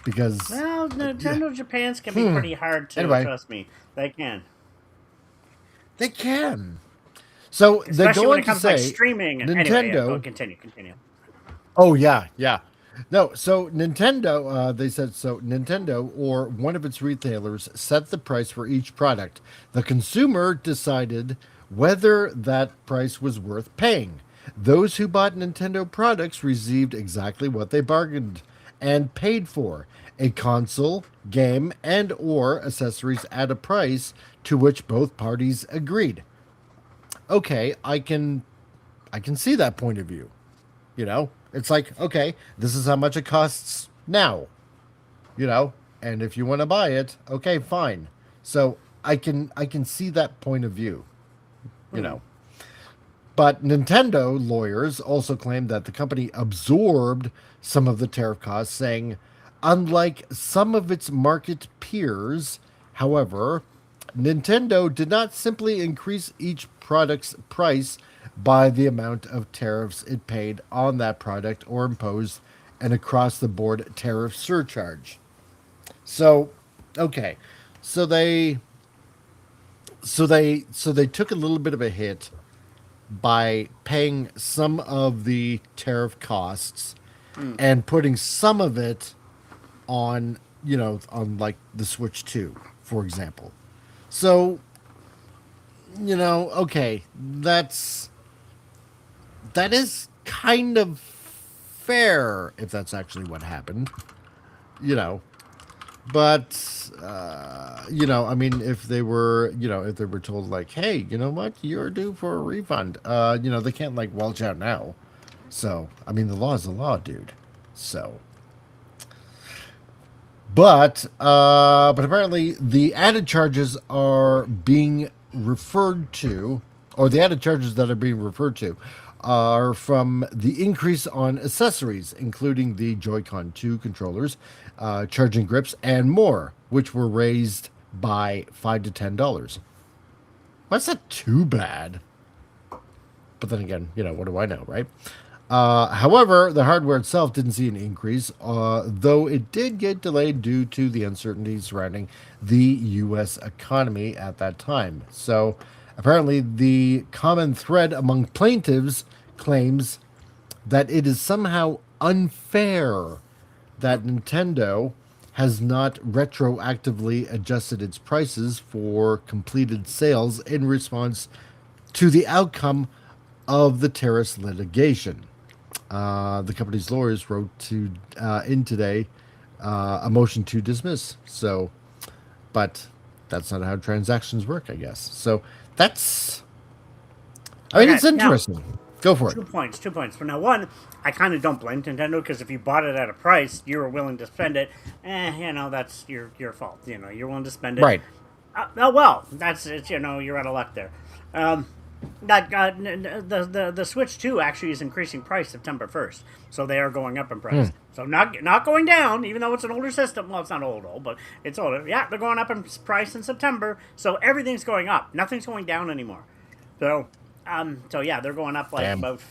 Because Well, Nintendo Japan's can be pretty hard to trust me. They can. They can. So they're Especially when going it to comes to like say streaming. Nintendo. Anyway, go, continue. Oh yeah. No, so Nintendo, they said so. Nintendo or one of its retailers set the price for each product. The consumer decided whether that price was worth paying. Those who bought Nintendo products received exactly what they bargained and paid for: a console, game, and or accessories at a price to which both parties agreed. Okay, I can see that point of view. You know, it's like, okay, this is how much it costs now. You know, and if you want to buy it, okay, fine. So I can see that point of view. You know. But Nintendo lawyers also claimed that the company absorbed some of the tariff costs, saying, unlike some of its market peers, however, Nintendo did not simply increase each product's price by the amount of tariffs it paid on that product or impose an across-the-board tariff surcharge. So, okay, so they took a little bit of a hit by paying some of the tariff costs and putting some of it on, on like the Switch 2, for example. So, okay, that is kind of fair if that's actually what happened, but, I mean, if they were told like, hey, you know what, you're due for a refund, they can't like welch out now. So, I mean, the law is the law, dude. So, but apparently the added charges are being referred to, or the added charges that are being referred to are from the increase on accessories, including the Joy-Con 2 controllers, charging grips, and more, which were raised by $5 to $10. That's not too bad. But then again, what do I know, right? However, the hardware itself didn't see an increase, though it did get delayed due to the uncertainty surrounding the U.S. economy at that time. So apparently the common thread among plaintiffs claims that it is somehow unfair that Nintendo has not retroactively adjusted its prices for completed sales in response to the outcome of the terrorist litigation. The company's lawyers wrote in today a motion to dismiss. So, but that's not how transactions work, I guess. So that's, it's interesting. Now, Go for it. 2 points. 2 points. Now, one, I kind of don't blame Nintendo because if you bought it at a price, you were willing to spend it. That's your fault. You're willing to spend it. Right. That's it. You're out of luck there. The Switch 2 actually is increasing price September 1st, so they are going up in price. So not going down, even though it's an older system. Well, it's not old, but it's older. Yeah, they're going up in price in September, so everything's going up. Nothing's going down anymore. So yeah, they're going up about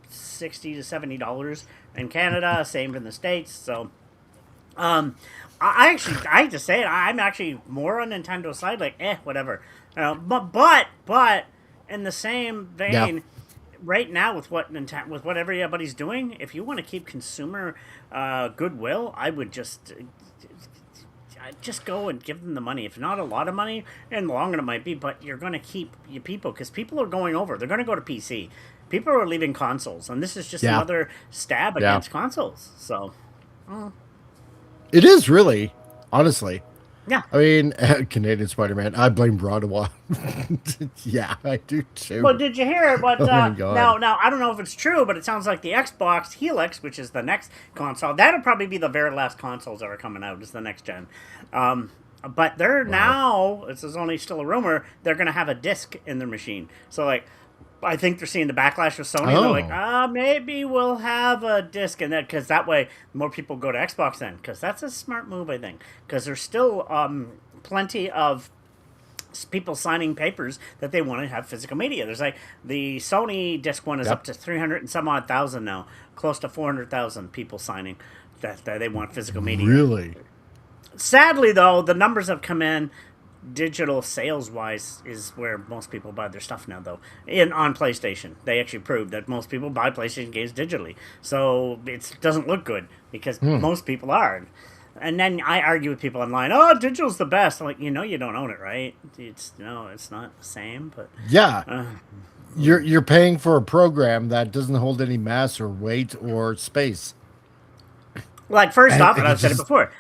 $60 to $70 in Canada, same in the States. So, I hate to say it, I'm actually more on Nintendo's side, whatever. But in the same vein, right now with what everybody's doing, if you want to keep consumer goodwill, I would just go and give them the money. If not a lot of money, and longer it might be, but you're going to keep your people because people are going over. They're going to go to PC. People are leaving consoles, and this is just another stab against consoles. So, it is really, honestly. Yeah. Canadian Spider-Man. I blame Broadway. Yeah, I do too. Well, did you hear what? Oh my God. Now, I don't know if it's true, but it sounds like the Xbox Helix, which is the next console, that'll probably be the very last consoles that are coming out, is the next gen. But they're now, this is only still a rumor, they're going to have a disc in their machine. So, I think they're seeing the backlash with Sony. Oh. They're like, maybe we'll have a disc in that, because that way more people go to Xbox then. Because that's a smart move, I think. Because there's still plenty of people signing papers that they want to have physical media. There's the Sony disc one is up to 300 and some odd thousand now. Close to 400,000 people signing that they want physical media. Really? Sadly, though, the numbers have come in. Digital sales wise is where most people buy their stuff now, though. On PlayStation, they actually proved that most people buy PlayStation games digitally, so it doesn't look good because most people are. And then I argue with people online, digital's the best. I'm like, you don't own it, right? It's not the same, but you're paying for a program that doesn't hold any mass or weight or space. First off, and I've said it before,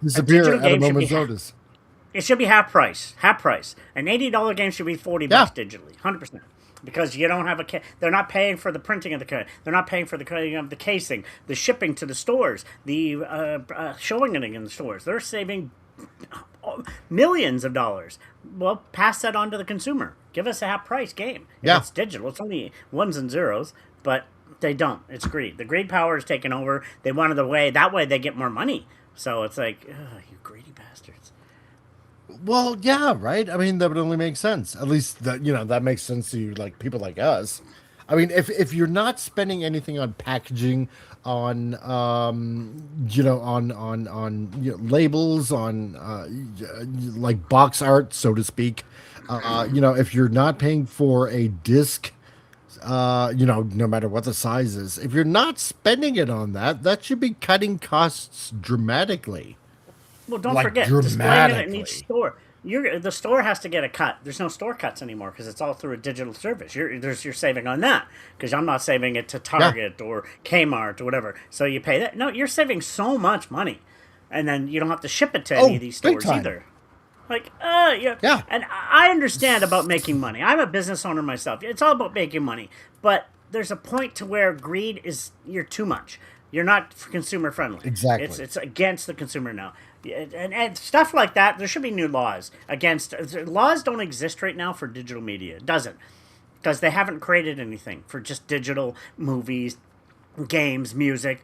disappear at a moment's notice. It should be half price. An $80 game should be $40 digitally, 100%. Because you don't have they're not paying for the printing of the they're not paying for the cutting of the casing, the shipping to the stores, the showing it in the stores. They're saving millions of dollars. Well, pass that on to the consumer. Give us a half price game. It's digital. It's only ones and zeros, but they don't. It's greed. The greed power is taking over. They wanted that way they get more money. So it's like, you greedy bastards. Well, yeah, right. That would only make sense. At least that makes sense to you, people like us. If you're not spending anything on packaging, on labels, on box art, so to speak, if you're not paying for a disc, no matter what the size is, if you're not spending it on that should be cutting costs dramatically. Well, don't forget, displaying it in each store. The store has to get a cut. There's no store cuts anymore because it's all through a digital service. You're saving on that because I'm not saving it to Target or Kmart or whatever. So you pay that. No, you're saving so much money, and then you don't have to ship it to any of these stores either. Yeah. And I understand about making money. I'm a business owner myself. It's all about making money, but there's a point to where greed you're too much. You're not consumer friendly. Exactly. It's against the consumer now. And stuff like that, there should be new laws against. Laws don't exist right now for digital media. It doesn't. Because they haven't created anything for just digital movies, games, music.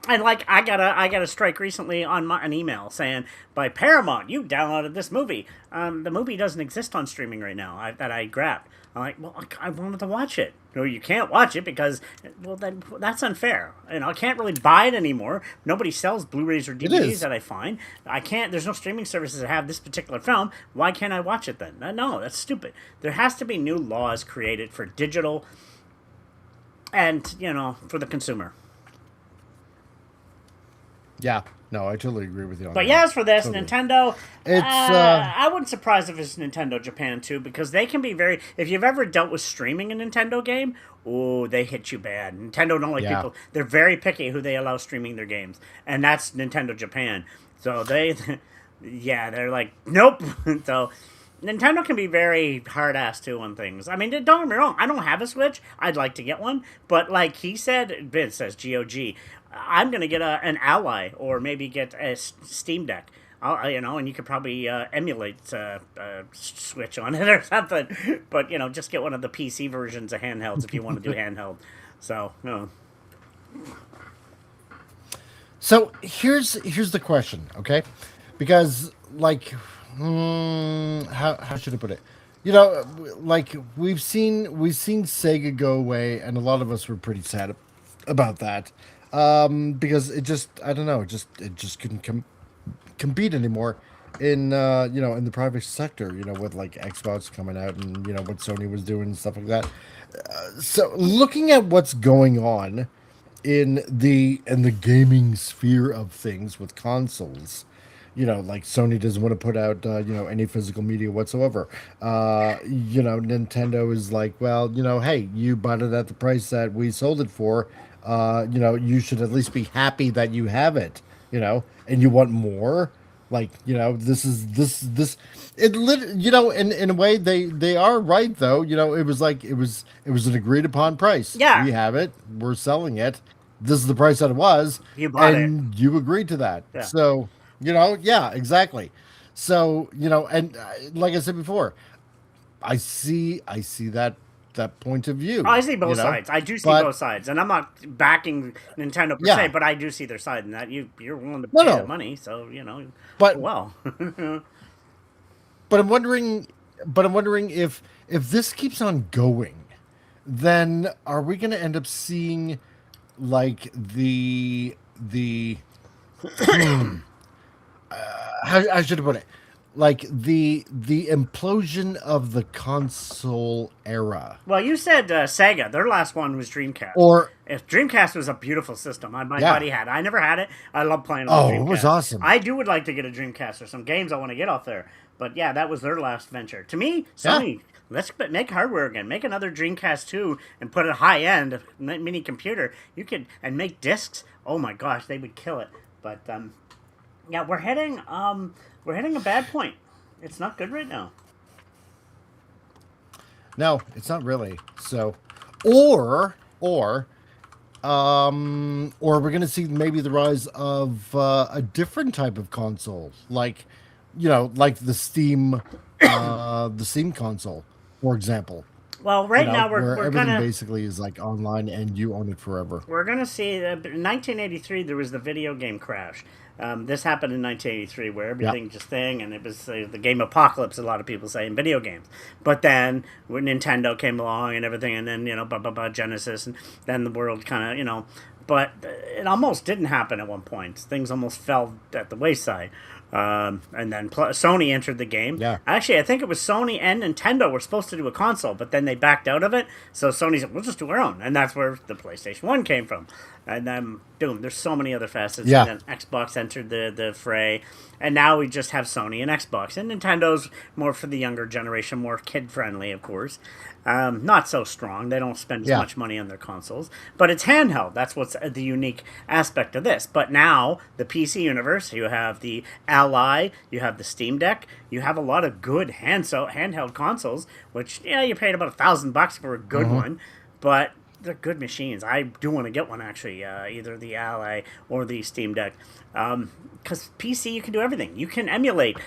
And like I got a strike recently on an email saying by Paramount, you downloaded this movie. The movie doesn't exist on streaming right now. That I grabbed. I'm like, well, I wanted to watch it. No, you can't watch it because, well, then that's unfair. I can't really buy it anymore. Nobody sells Blu-rays or DVDs that I find. I can't. There's no streaming services that have this particular film. Why can't I watch it then? No, that's stupid. There has to be new laws created for digital, and for the consumer. Yeah, no, I totally agree with you on that. But yeah, as for this, totally. Nintendo, It's, I wouldn't surprise if it's Nintendo Japan too, because they can be very. If you've ever dealt with streaming a Nintendo game, oh, they hit you bad. Nintendo don't like people. They're very picky who they allow streaming their games, and that's Nintendo Japan. So they're like, nope. So Nintendo can be very hard-ass too on things. I mean, don't get me wrong. I don't have a Switch. I'd like to get one, but like he said, Vince says GOG. I'm gonna get an Ally or maybe get a Steam Deck. And you could probably emulate Switch on it or something. But just get one of the PC versions of handhelds if you want to do handheld. So no. So here's the question, okay? Because like, how should I put it? Like we've seen Sega go away, and a lot of us were pretty sad about that. Because it just, I don't know, it just couldn't compete anymore in in the private sector, with like Xbox coming out and what Sony was doing and stuff like that. So looking at what's going on in the gaming sphere of things with consoles, like Sony doesn't want to put out any physical media whatsoever. Nintendo is like, well, hey, you bought it at the price that we sold it for. You should at least be happy that you have it, and you want more. Like, this in a way they are right though. It was like, it was an agreed upon price. Yeah. We have it. We're selling it. This is the price that it was. You bought and you agreed to that. Yeah. So, yeah, exactly. So, and like I said before, I see that point of view. I see both sides. I do see both sides, and I'm not backing Nintendo per se, but I do see their side in that you're willing to pay the money, so But well. But I'm wondering if this keeps on going, then are we going to end up seeing like the how should I put it? Like the implosion of the console era. Well, you said Sega. Their last one was Dreamcast. Or if Dreamcast was a beautiful system, my buddy had it. I never had it. I love playing on Dreamcast. It was awesome. I would like to get a Dreamcast or some games I want to get off there. But yeah, that was their last venture. To me, Sony, let's make hardware again. Make another Dreamcast 2 and put a high-end mini computer. And make discs. Oh my gosh, they would kill it. But yeah, we're heading a bad point. It's not good right now. No, it's not really. So, or we're gonna see maybe the rise of a different type of console, like like the Steam console, for example. Well, right now we're everything gonna basically is like online and you own it forever. We're gonna see. In 1983, there was the video game crash. This happened in 1983, where everything just thing, and it was the game apocalypse. A lot of people say in video games. But then when Nintendo came along and everything, and then Genesis, and then the world kind of But it almost didn't happen at one point. Things almost fell at the wayside. And then Sony entered the game. Yeah. Actually, I think it was Sony and Nintendo were supposed to do a console, but then they backed out of it. So Sony said, we'll just do our own. And that's where the PlayStation 1 came from. And then, boom, there's so many other facets. Yeah. And then Xbox entered the fray. And now we just have Sony and Xbox. And Nintendo's more for the younger generation, more kid-friendly, of course. Not so strong. They don't spend as much money on their consoles. But it's handheld. That's what's the unique aspect of this. But now, the PC universe, you have the Ally, you have the Steam Deck, you have a lot of good handheld consoles, which, you paid about $1,000 for a good one. But they're good machines. I do want to get one actually, either the Ally or the Steam Deck, because PC you can do everything. You can emulate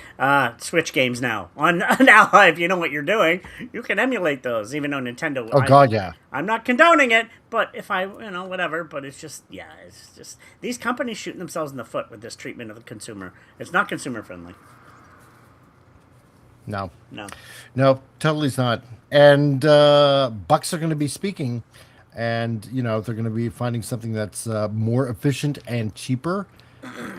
Switch games now on an Ally if you know what you're doing. You can emulate those, even though Nintendo. Oh God, yeah. I'm not condoning it, but if I, whatever. But it's just these companies shooting themselves in the foot with this treatment of the consumer. It's not consumer friendly. No, totally not. And Bucks are going to be speaking, and they're going to be finding something that's more efficient and cheaper,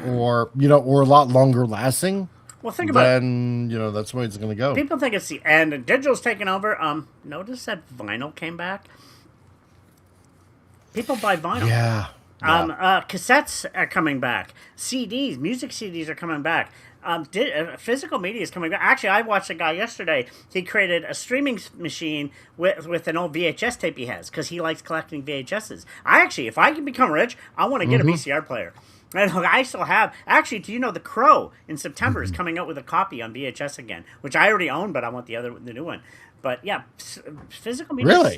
or or a lot longer lasting. Well, think about it. Then that's the way it's going to go. People think it's the end, and digital's taking over. Notice that vinyl came back. People buy vinyl. Yeah. Cassettes are coming back. CDs, music CDs are coming back. Physical media is coming back. Actually, I watched a guy yesterday. He created a streaming machine with an old VHS tape he has because he likes collecting VHSs. If I can become rich, I want to get a VCR player. And I still have. Actually, do you know The Crow in September is coming out with a copy on VHS again, which I already own, but I want the new one. But yeah, physical media. Really?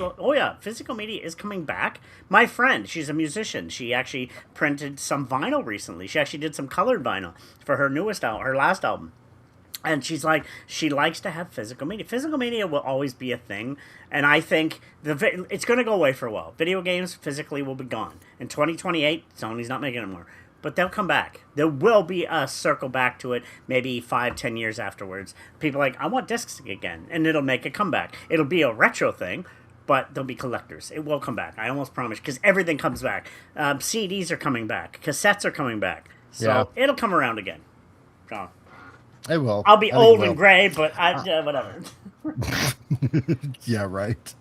Physical media is coming back. My friend, she's a musician. She actually printed some vinyl recently. She actually did some colored vinyl for her last album. And she's like, she likes to have physical media. Physical media will always be a thing, and I think it's going to go away for a while. Video games physically will be gone in 2028. Sony's not making it anymore. But they'll come back. There will be a circle back to it maybe 5-10 years afterwards. People are like, I want discs again. And it'll make a comeback. It'll be a retro thing, but they'll be collectors. It will come back. I almost promise. Because everything comes back. CDs are coming back. Cassettes are coming back. So it'll come around again. So, it will. I'll be old and gray, but whatever. Yeah, right.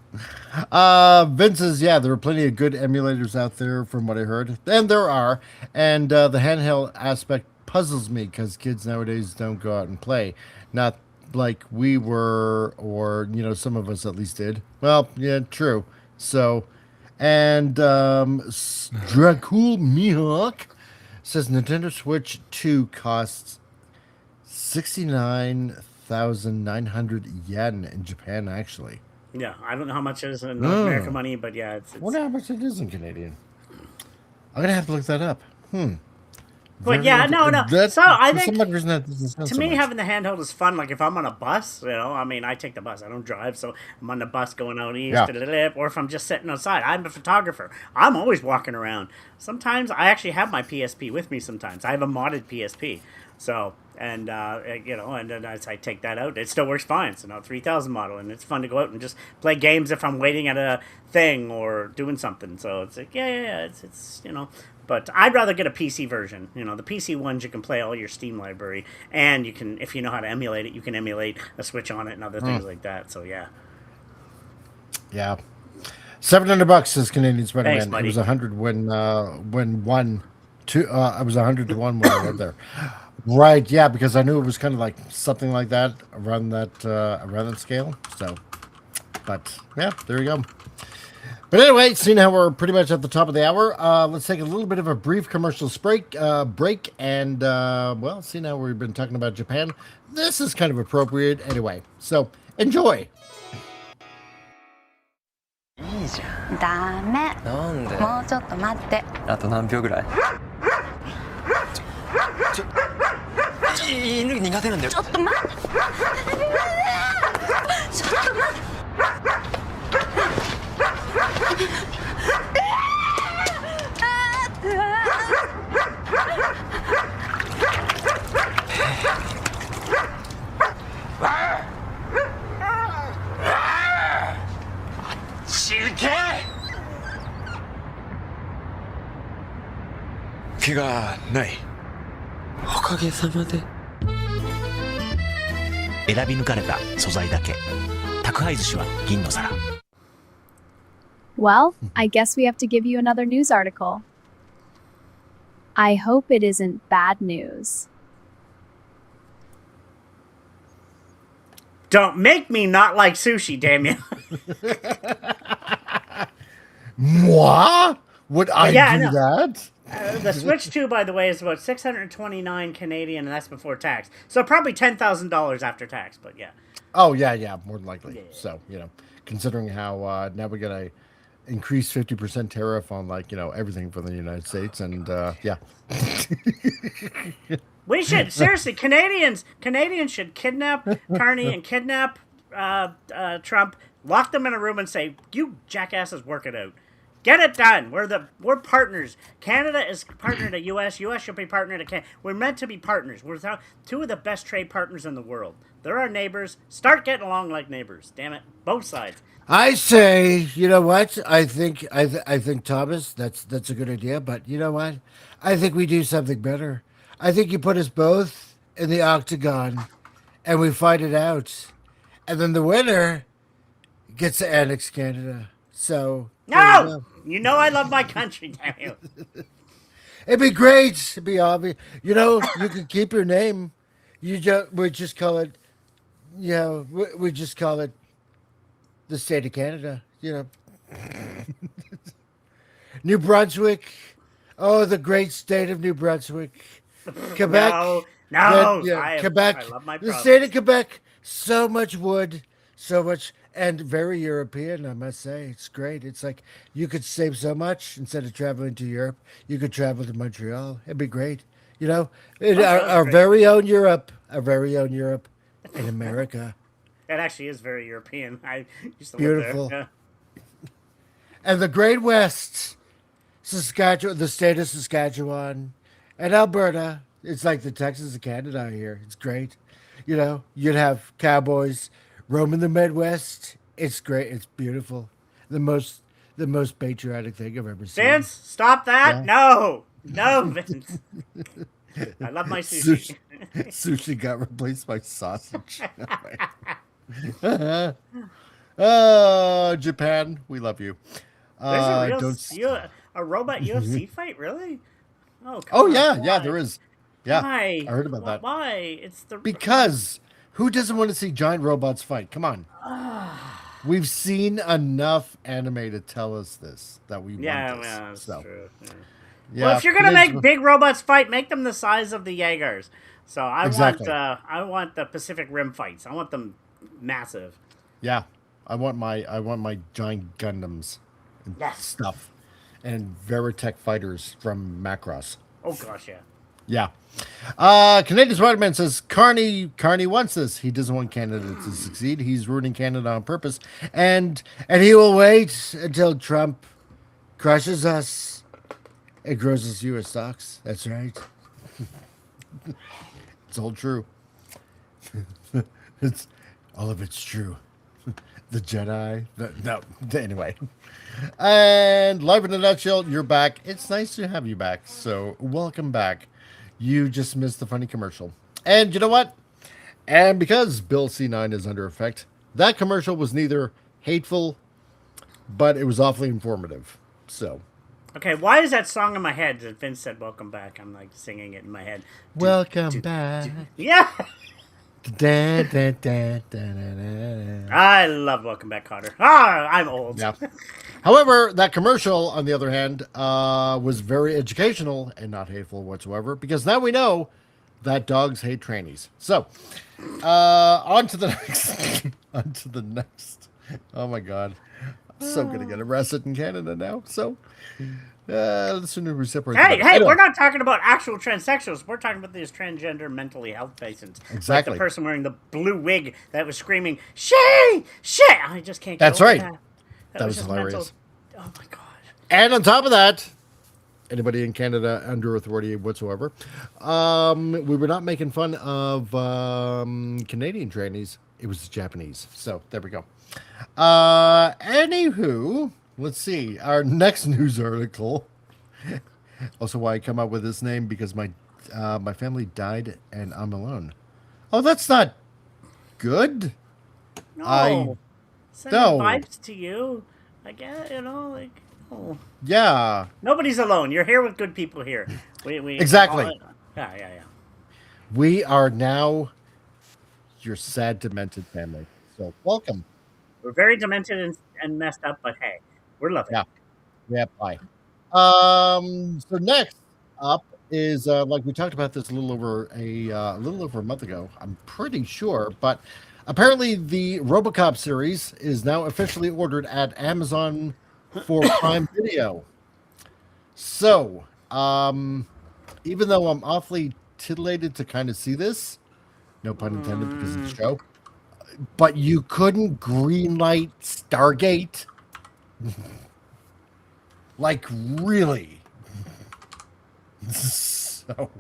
Vince's, there were plenty of good emulators out there from what I heard. And there are. And the handheld aspect puzzles me because kids nowadays don't go out and play. Not like we were, or, some of us at least did. Well, yeah, true. So, and Dracul Mihawk says Nintendo Switch 2 costs 69,900 yen in Japan, actually. Yeah, I don't know how much it is in North American money, but yeah, it's... I wonder how much it is in Canadian. I'm gonna have to look that up. But yeah, no. So I think, some reason that to me, having the handheld is fun. Like if I'm on a bus, I take the bus. I don't drive, so I'm on the bus going out east, or if I'm just sitting outside. I'm a photographer. I'm always walking around. Sometimes I actually have my PSP with me. Sometimes I have a modded PSP. So, and then as I take that out, it still works fine. It's a 3000 model, and it's fun to go out and just play games if I'm waiting at a thing or doing something. So it's like, it's but I'd rather get a PC version. The PC ones, you can play all your Steam library, and you can, if you know how to emulate it, you can emulate a Switch on it and other things like that. So yeah. Yeah. $700 is Canadian Spider-Man. Thanks, buddy. It was 100 when one, two. I was 100 to 1 when I read there. Right, yeah, because I knew it was kind of like something like that around that scale. So, but yeah, there you go. But anyway, seeing how we're pretty much at the top of the hour, let's take a little bit of a brief commercial break, and seeing how we've been talking about Japan, this is kind of appropriate anyway. So enjoy. いいじゃん。ダメ。なんで？もうちょっと待って。あと何秒ぐらい？犬苦手なんだよ。ちょっと待って。ちょっと待って。怪我ない。おかげさまで。選び抜かれた素材だけ。宅配寿司は銀の皿。Well, I guess we have to give you another news article. I hope it isn't bad news. Don't make me not like sushi, damn you. Moi? Would I do that? The Switch 2, by the way, is about $629 Canadian, and that's before tax. So probably $10,000 after tax, but yeah. Oh, yeah, more than likely. Yeah. So, considering how now we got increased 50% tariff on everything from the United States, and yeah. We should seriously, Canadians should kidnap Carney and kidnap Trump, lock them in a room, and say, "You jackasses, work it out. Get it done. We're partners. Canada is partner to U.S. U.S. should be partner to Canada. We're meant to be partners. We're two of the best trade partners in the world. They're our neighbors. Start getting along like neighbors. Damn it, both sides." I say, you know what? I think Thomas, that's a good idea. But you know what? I think we do something better. I think you put us both in the octagon, and we fight it out, and then the winner gets to annex Canada. So No, you know I love my country. Damn you. it'd be great. It'd be obvious. You know, you could keep your name. We just call it. We just call it the state of Canada. New Brunswick. Oh, the great state of New Brunswick. Quebec. No, Quebec. I love my the province. state of Quebec. So much wood, so much, and very European, I must say. It's great. It's like you could save so much instead of traveling to Europe. You could travel to Montreal. It'd be great. Our very own Europe. Our very own Europe in America. It actually is very European. I used to Beautiful. live there. And the Great West, Saskatchewan, the state of Saskatchewan, and Alberta. It's like the Texas of Canada here. It's great. You'd have cowboys roaming the Midwest. It's great. It's beautiful. The most patriotic thing I've ever seen. Vince, stop that! Yeah. No, Vince. I love my sushi. Sushi got replaced by sausage. Oh, Japan, we love you. There's a robot UFC fight, really? Oh, Oh come yeah, on, yeah, why? there is. Yeah, Why? I heard about that. Why? It's the Because who doesn't want to see giant robots fight? Come on. We've seen enough anime to tell us this, that we want this. that's So, true. Yeah. yeah, Well, if you're gonna today's- make big robots fight, make them the size of the Jaegers. So Exactly. I want the Pacific Rim fights. I want them massive. Yeah, I want my giant Gundams and Yes. stuff, and Veritech fighters from Macross. Oh gosh, yeah. Yeah. Canadian Spider-Man says Carney wants this. He doesn't want Canada to succeed. He's ruining Canada on purpose, and he will wait until Trump crushes us and grows his U.S. stocks. That's right. It's all true. It's all of it's true. The Jedi. No. Anyway. And live in a nutshell, you're back. It's nice to have you back. So welcome back. You just missed the funny commercial. And you know what? And because Bill C9 is under effect, that commercial was neither hateful, but it was awfully informative. So, Okay, why is that song in my head that Vince said "Welcome Back"? I'm like singing it in my head. welcome back. Yeah, Da, da, da, da, da, da. I love "Welcome Back, Cotter." Ah, I'm old. Yeah. However, that commercial, on the other hand, was very educational and not hateful whatsoever, because now we know that dogs hate trannies. So, on to the next. On to the next. Oh my God. I'm so going to get arrested in Canada now. So, let's reciprocate. Hey, Anyway. we're not talking about actual transsexuals. We're talking about these transgender mentally health patients. Exactly. Like the person wearing the blue wig that was screaming, "She! I just can't get That's over right. that. That was just hilarious. Oh my God. And on top of that, anybody in Canada under authority whatsoever, we were not making fun of Canadian trannies. It was the Japanese. So there we go. Anywho, let's see. Our next news article. Also, why I come up with this name, because my family died and I'm alone. Oh, that's not good. No. Send no. vibes to you. I get, like, oh. Yeah. Nobody's alone. You're here with good people here. We Exactly. Yeah. We are now your sad, demented family. So welcome. We're very demented and messed up, but hey, we're loving Yeah. it. Yeah, bye. So next up is like we talked about this a little over a month ago. I'm pretty sure, but apparently the RoboCop series is now officially ordered at Amazon for Prime Video. So, even though I'm awfully titillated to kind of see this, no pun intended because of the show, but you couldn't greenlight Stargate? Like, really? So,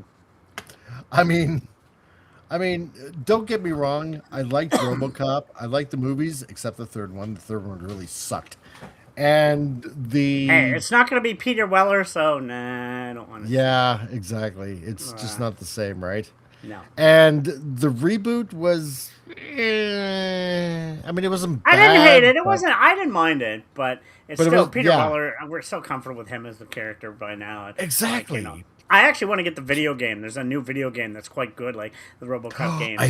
I mean, don't get me wrong. I liked RoboCop. I liked the movies, except the third one. The third one really sucked. And Hey, it's not going to be Peter Weller, so nah, I don't want to. Yeah, exactly. It's just not the same, right? No. And the reboot was, I mean, it wasn't bad. I didn't hate it. It but- wasn't. I didn't mind it, but it's But it still was- Peter yeah. Weller. We're so comfortable with him as the character by now. Exactly. Like, I actually want to get the video game. There's a new video game that's quite good, like the RoboCop games.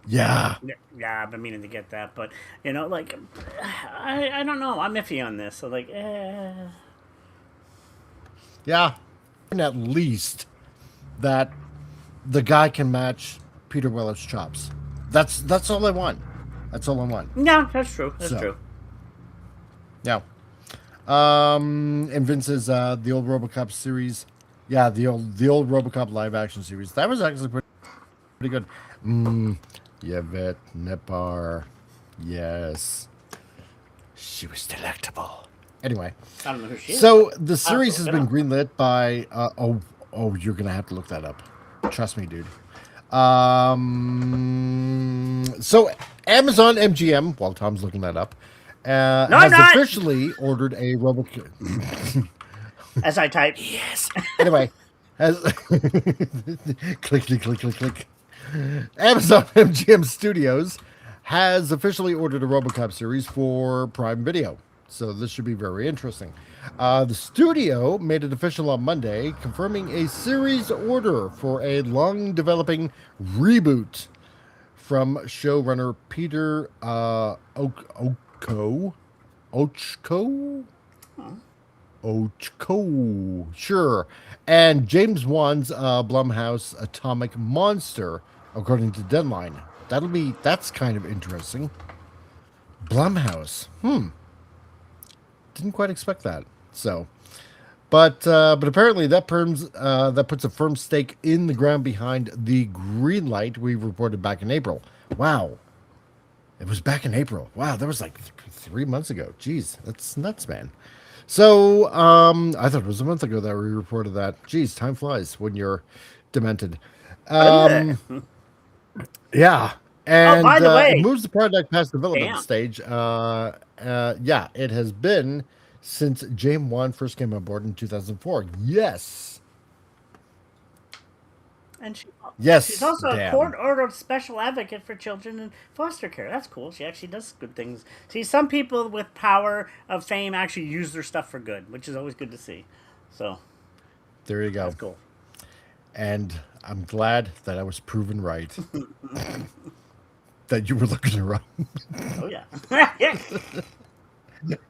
Yeah. Yeah, I've been meaning to get that, but like, I don't know. I'm iffy on this. So like, Yeah. And at least that the guy can match Peter Weller's chops. That's all I want. That's all I want. Yeah, that's true. That's true. Yeah. And Vince's the old RoboCop series. Yeah, the old RoboCop live action series. That was actually pretty good. Yvette Nepar. Yes. She was delectable. Anyway. I don't know who she is. So the series has been greenlit by you're gonna have to look that up. Trust me, dude. So Amazon MGM, while Tom's looking that up, has officially ordered a RoboCop. As I type. Yes. Anyway, has click. Amazon MGM Studios has officially ordered a RoboCop series for Prime Video. So this should be very interesting. The studio made it official on Monday, confirming a series order for a long-developing reboot from showrunner Peter Ochko. Sure. And James Wan's Blumhouse Atomic Monster, according to Deadline. That's kind of interesting. Blumhouse. Didn't quite expect that. So, but apparently that puts a firm stake in the ground behind the green light we reported back in April. Wow. It was back in April. Wow, that was like 3 months ago. Jeez, that's nuts, man. So, I thought it was a month ago that we reported that. Jeez, time flies when you're demented. Yeah. And by the way, it moves the product past development stage. Yeah, it has been since James Wan first came on board in 2004. Yes. And yes, she's also a court-ordered special advocate for children in foster care. That's cool. She actually does good things. See, some people with power of fame actually use their stuff for good, which is always good to see. So, there you go. That's cool. And I'm glad that I was proven right. That you were looking her up. Oh yeah. Yeah.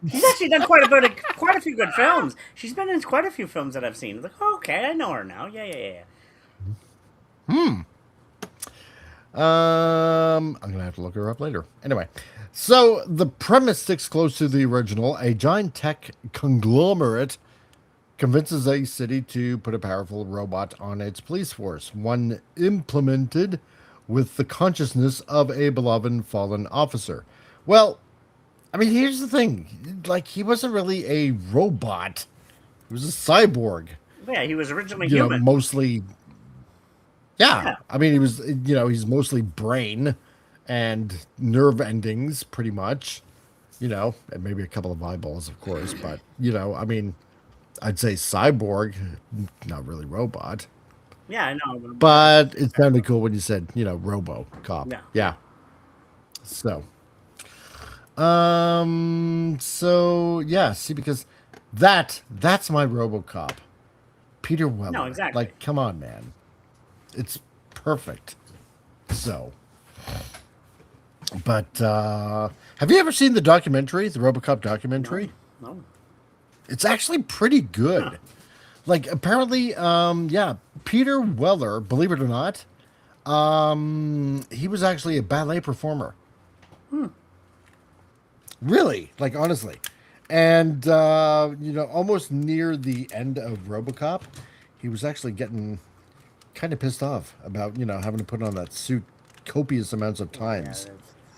She's actually done quite a few good films. She's been in quite a few films that I've seen. It's like, oh, okay, I know her now. Yeah. I'm gonna have to look her up later. Anyway, so the premise sticks close to the original. A giant tech conglomerate convinces a city to put a powerful robot on its police force, one implemented with the consciousness of a beloved fallen officer. Well, I mean, here's the thing. Like, he wasn't really a robot. He was a cyborg. Yeah, he was originally human. Mostly... Yeah. I mean, he was, he's mostly brain and nerve endings, pretty much, and maybe a couple of eyeballs, of course. But, I mean, I'd say cyborg, not really robot. Yeah, I know. But it sounded cool when you said, RoboCop. Yeah. So, yeah, see, because that's my RoboCop. Peter Weller. No, exactly. Like, come on, man. It's perfect. So, but have you ever seen the documentary, the RoboCop documentary? No. It's actually pretty good. Huh. Like, apparently, Peter Weller, believe it or not, he was actually a ballet performer. Really, like, honestly. And almost near the end of RoboCop, he was actually getting kind of pissed off about having to put on that suit copious amounts of times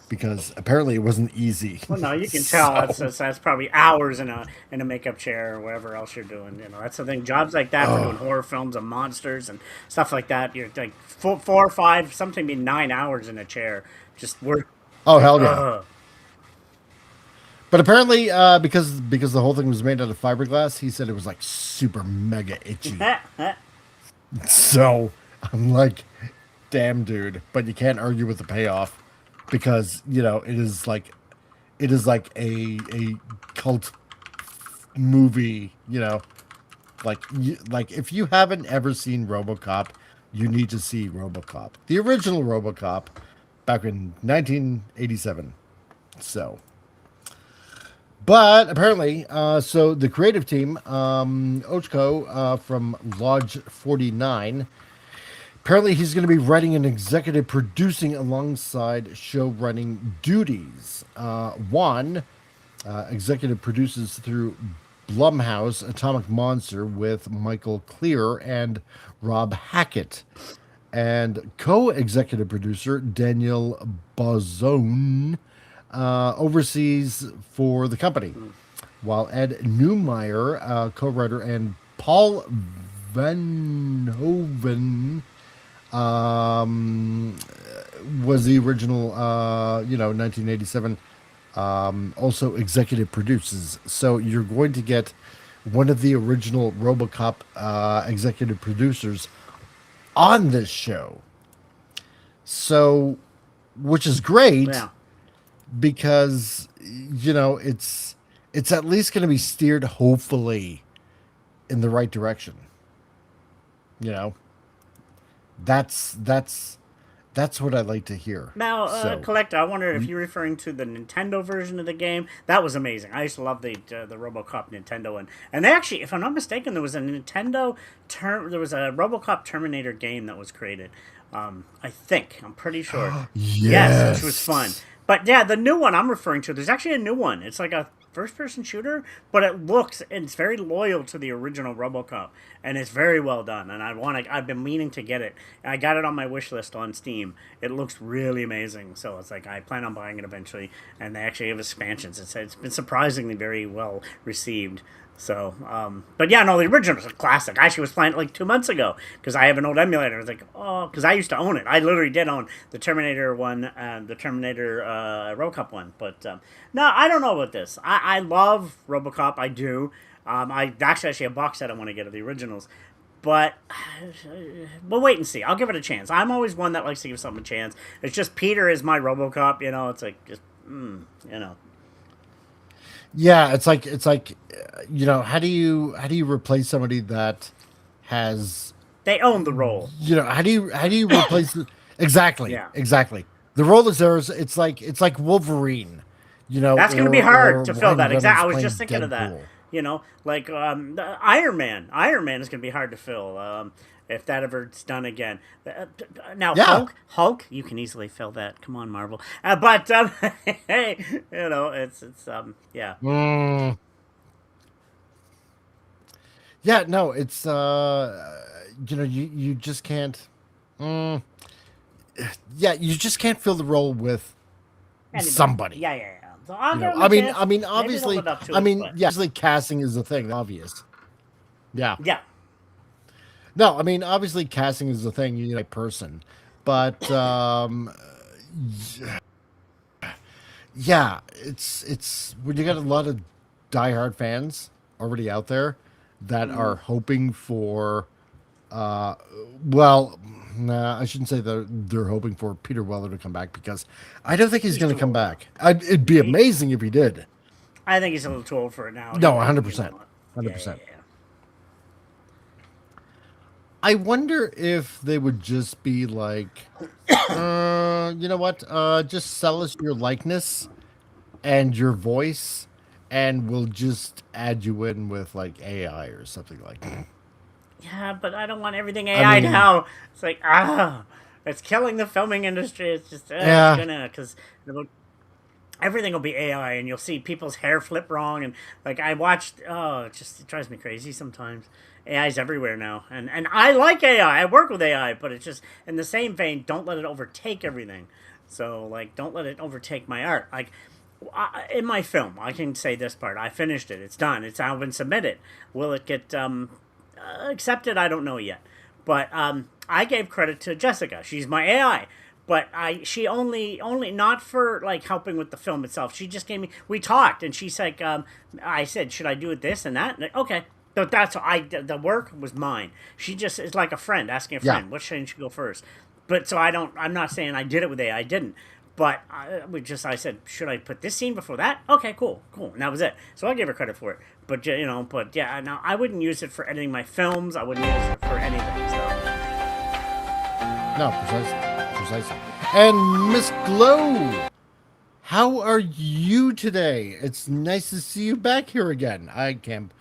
because apparently it wasn't easy. Well, no, you can tell that's probably hours in a makeup chair or whatever else you're doing. That's the thing. Jobs like that for doing horror films and monsters and stuff like that. You're like 4 or 5, something be 9 hours in a chair, just work. Oh hell yeah! But apparently, because the whole thing was made out of fiberglass, he said it was like super mega itchy. So I'm like, damn, dude. But you can't argue with the payoff because it is like a cult movie. Like if you haven't ever seen RoboCop, you need to see RoboCop, the original RoboCop, back in 1987. So. But apparently, so the creative team, Ochko from Lodge 49, apparently he's going to be writing and executive producing alongside show running duties. Juan executive produces through Blumhouse Atomic Monster with Michael Clear and Rob Hackett. And co-executive producer Daniel Bozzone oversees for the company, while Ed Neumeyer, co-writer, and Paul Vanhoven was the original, 1987, also executive produces. So you're going to get one of the original RoboCop executive producers on this show. So, which is great. Yeah. Because it's at least going to be steered hopefully in the right direction. That's what I like to hear. Now, Collector, I wonder if you're referring to the Nintendo version of the game. That was amazing. I used to love the RoboCop Nintendo, and they actually, if I'm not mistaken, there was a RoboCop Terminator game that was created. I'm pretty sure. Yes, which was fun. But yeah, the new one I'm referring to, there's actually a new one. It's like a first-person shooter, but it's very loyal to the original RoboCop, and it's very well done. And I've been meaning to get it. I got it on my wish list on Steam. It looks really amazing, so it's like I plan on buying it eventually. And they actually have expansions. It's been surprisingly very well received. So, but yeah, no, the original is a classic. I actually was playing it like 2 months ago because I have an old emulator. I was like, because I used to own it. I literally did own the Terminator one and the Terminator RoboCop one. But no, I don't know about this. I love RoboCop. I do. I actually a box set I want to get of the originals. But we'll wait and see. I'll give it a chance. I'm always one that likes to give something a chance. It's just Peter is my RoboCop. It's like just Yeah, it's like how do you replace somebody that has they own the role? How do you replace exactly? Yeah. Exactly. The role is theirs. It's like Wolverine. That's going to be hard to fill that. Exactly. I was just thinking Deadpool. of that. Like Iron Man. Iron Man is going to be hard to fill. If that ever's done again. Now, Yeah. Hulk, you can easily fill that. Come on, Marvel. But hey, it's yeah. Yeah, no, it's you just can't. Yeah, you just can't fill the role with somebody. Yeah. So I'll give I them a chance. mean, Maybe obviously, they'll live up to it, but- obviously, casting is a thing. Obvious. Yeah. Yeah. No, I mean, obviously, casting is a thing. You need a person, but yeah, it's when you got a lot of diehard fans already out there that are hoping for, well, nah, I shouldn't say they're hoping for Peter Weller to come back because I don't think he's going to come back. It'd be amazing if he did. I think he's a little too old for it now. No, 100%, 100%. Yeah. I wonder if they would just be like, you know what? Just sell us your likeness and your voice, and we'll just add you in with like AI or something like that. Yeah, but I don't want everything AI now. It's like, it's killing the filming industry. It's just, Yeah. it's gonna, because everything will be AI, and you'll see people's hair flip wrong. And like I watched, it drives me crazy sometimes. AI's everywhere now, and I like AI. I work with AI, but it's just in the same vein. Don't let it overtake everything. So like, don't let it overtake my art. Like in my film, I can say this part. I finished it. It's done. It's now been submitted. Will it get accepted? I don't know yet. But I gave credit to Jessica. She's my AI. But she only not for like helping with the film itself. She just gave me. We talked, and she's like, I said, should I do it this and that? And okay. So that's the work was mine. She just is like a friend asking a friend, what should go first? But so I'm not saying I did it with AI. I didn't. But I said, should I put this scene before that? Okay, cool. And that was it. So I gave her credit for it. But now I wouldn't use it for editing my films. I wouldn't use it for anything. So. No, precisely. And Miss Glow, how are you today? It's nice to see you back here again. I can't.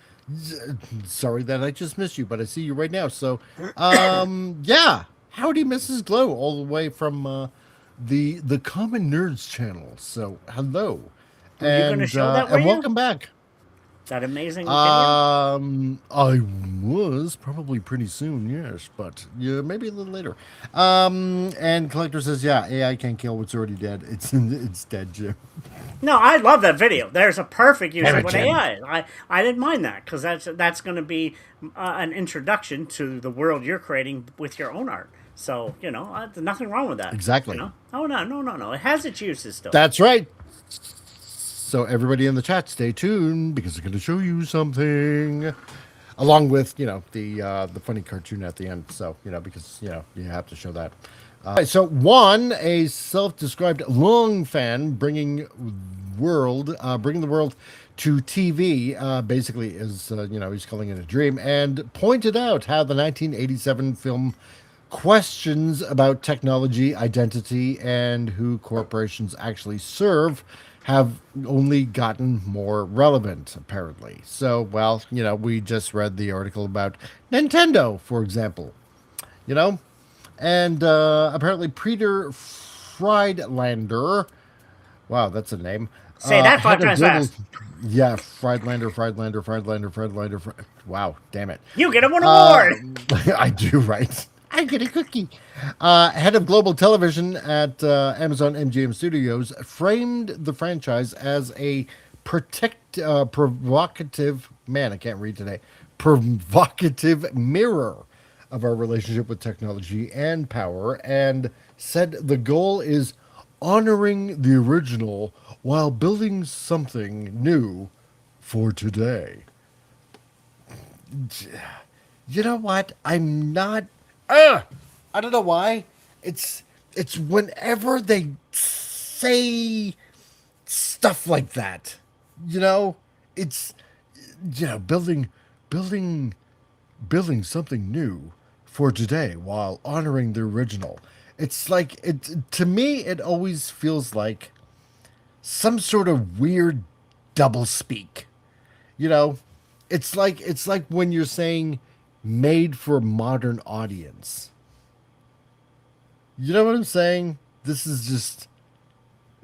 Sorry that I just missed you, but I see you right now. So, yeah. Howdy, Mrs. Glow, all the way from the Common Nerds channel. So, hello. Are you going to show that? And welcome back. That amazing. I was probably pretty soon, yes, but yeah, maybe a little later. And Collector says, yeah, AI can't kill what's already dead. It's dead, Jim. No, I love that video. There's a perfect use of what AI. I didn't mind that because that's going to be an introduction to the world you're creating with your own art. So there's nothing wrong with that. Exactly. Oh no. It has its uses still. That's right. So everybody in the chat, stay tuned because I'm going to show you something, along with the funny cartoon at the end. So because you have to show that. So Juan, a self-described long fan, bringing the world to TV, basically is he's calling it a dream, and pointed out how the 1987 film questions about technology, identity, and who corporations actually serve have only gotten more relevant, apparently. So, well, we just read the article about Nintendo, for example, and apparently Peter Friedlander, wow, that's a name. Say that 5 times fast. Yeah, Friedlander. Wow, damn it. You get him an award. I do, right? I get a cookie. Head of global television at Amazon MGM Studios framed the franchise as a provocative mirror of our relationship with technology and power, and said the goal is honoring the original while building something new for today. You know what? I'm not. I don't know why. It's whenever they say stuff like that, it's building something new for today while honoring the original. It's like to me it always feels like some sort of weird double speak. It's like when you're saying made for a modern audience. You know what I'm saying? It's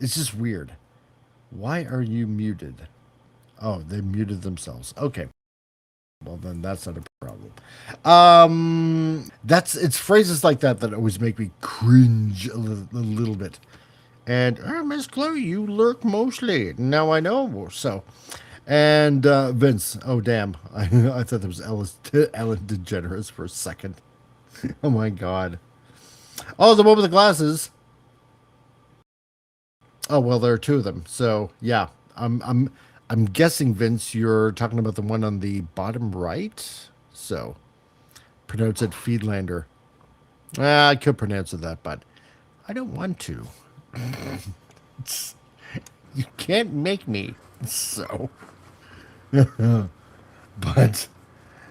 just weird. Why are you muted? Oh, they muted themselves. Okay. Well, then that's not a problem. It's phrases like that always make me cringe a little bit. And, Miss Chloe, you lurk mostly. Now I know. So, and Vince, oh, damn. I thought that was Ellen DeGeneres for a second. Oh, my God. Oh, the one with the glasses. Oh, well, there are two of them. So, yeah, I'm guessing, Vince, you're talking about the one on the bottom right. So, pronounce it Friedlander. I could pronounce it that, but I don't want to. You can't make me. So, but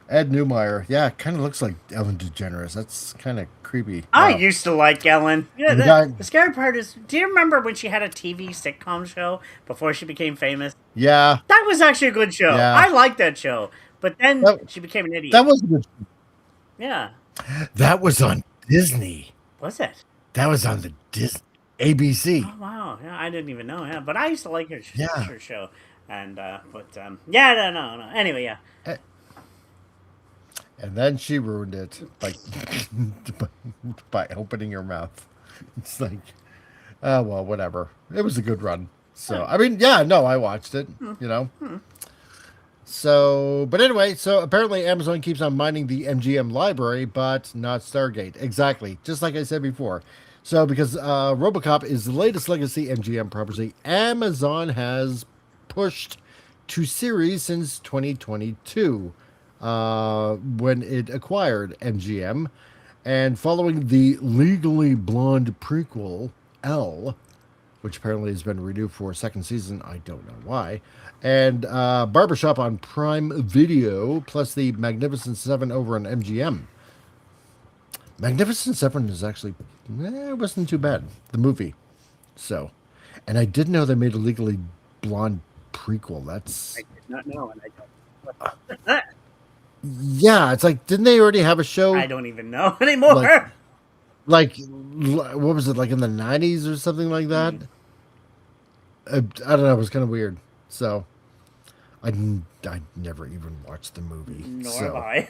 Ed Newmeyer, yeah, kind of looks like Ellen DeGeneres. That's kind of creepy. I used to like Ellen. Yeah, the scary part is, do you remember when she had a TV sitcom show before she became famous? Yeah. That was actually a good show. Yeah. I liked that show. But then she became an idiot. That was a good show. Yeah. That was on Disney. Was it? That was on the Disney. ABC. Oh, wow. Yeah, I didn't even know. Yeah, but I used to like Yeah. her show. And, yeah, no. Anyway, yeah. And then she ruined it by opening her mouth. It's like, oh, well, whatever. It was a good run. So, I mean, yeah, no, I watched it, you know. So, but anyway, so apparently Amazon keeps on mining the MGM library, but not Stargate. Exactly. Just like I said before. So, because RoboCop is the latest legacy MGM property, Amazon has pushed to series since 2022 when it acquired MGM. And following the Legally Blonde prequel, L, which apparently has been renewed for a second season. I don't know why. And Barbershop on Prime Video, plus the Magnificent Seven over on MGM. Magnificent Seven is actually, it wasn't too bad, the movie. So, and I did know they made a Legally Blonde prequel. That's... I did not know, and I don't. Yeah, it's like, didn't they already have a show? I don't even know anymore. Like, what was it, like in the 90s or something like that? I don't know, it was kind of weird. So, I never even watched the movie. Nor so. have I.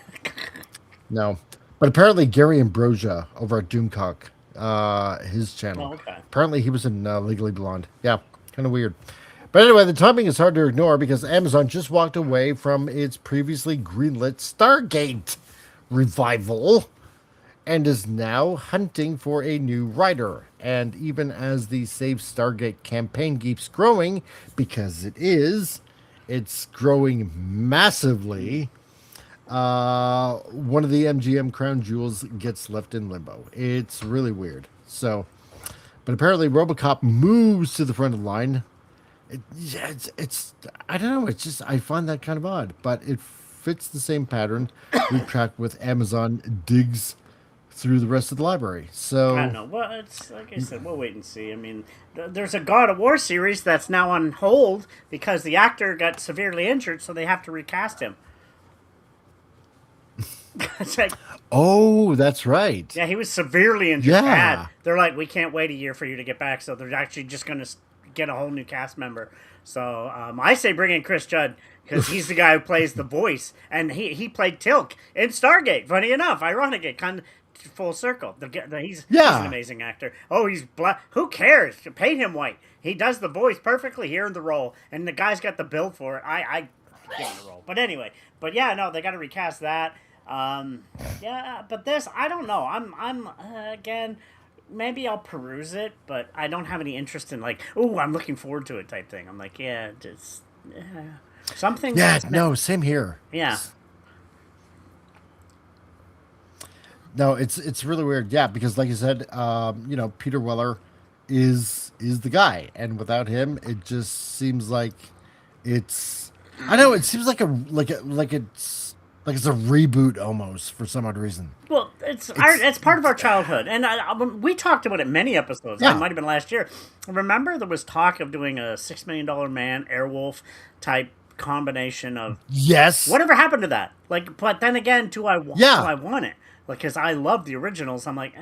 No. But apparently Gary Ambrosia over at Doomcock, his channel. Oh, okay. Apparently he was in Legally Blonde. Yeah, kind of weird. But anyway, the timing is hard to ignore because Amazon just walked away from its previously greenlit Stargate revival and is now hunting for a new writer. And even as the Save Stargate campaign keeps growing, because it's growing massively, one of the MGM crown jewels gets left in limbo. It's really weird. So, but apparently RoboCop moves to the front of the line. It's I don't know. It's just, I find that kind of odd, but it fits the same pattern we tracked with Amazon digs through the rest of the library. So I don't know. Well, it's like I said, we'll wait and see. I mean, there's a God of War series that's now on hold because the actor got severely injured, so they have to recast him. It's like, oh, that's right. yeah, he was severely injured. Yeah. Bad. They're like, we can't wait a year for you to get back, so they're actually just going to get a whole new cast member. So I say bring in Chris Judd because he's the guy who plays the voice, and he played Tilk in Stargate. Funny enough, ironically, kind of full circle. He's an amazing actor. Oh, he's black. Who cares? Paint him white. He does the voice perfectly here in the role, and the guy's got the build for it. I give him the role. But anyway, yeah, no, they got to recast that. Yeah, but this, I don't know. I'm again, maybe I'll peruse it, but I don't have any interest in like, oh, I'm looking forward to it type thing. I'm like, yeah, just something. Yeah, no, same here. Yeah. No, it's really weird. Yeah, because like you said, Peter Weller is the guy, and without him, it just seems like it's. I know it seems like it's a reboot almost for some odd reason. Well, it's part of our childhood, and we talked about it many episodes. Yeah. It might have been last year. Remember, there was talk of doing a $6 Million Man Airwolf type combination of. Yes. Whatever happened to that? Like, but then again, do I want it? Like, because I love the originals. I'm like,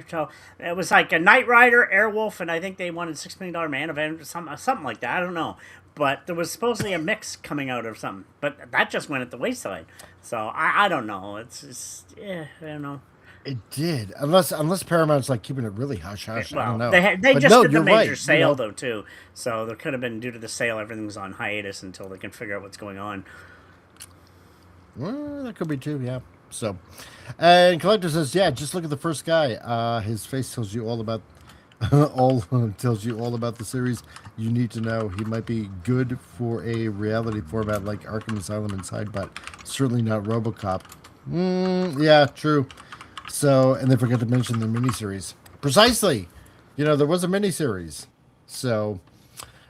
so it was like a Knight Rider, Airwolf, and I think they wanted $6 Million Man event, something like that. I don't know. But there was supposedly a mix coming out of something. But that just went at the wayside. So I don't know. It's just, I don't know. It did. Unless Paramount's like keeping it really hush-hush. Well, I don't know. They But just no, did the you're major right, sale, though, too. So there could have been, due to the sale, everything's on hiatus until they can figure out what's going on. Well, that could be too, yeah. So, and Collector says, yeah, just look at the first guy. His face tells you all about tells you all about the series you need to know. He might be good for a reality format like Arkham Asylum Inside, but certainly not RoboCop. Yeah, true. So, and they forgot to mention the miniseries. Precisely. There was a miniseries. So,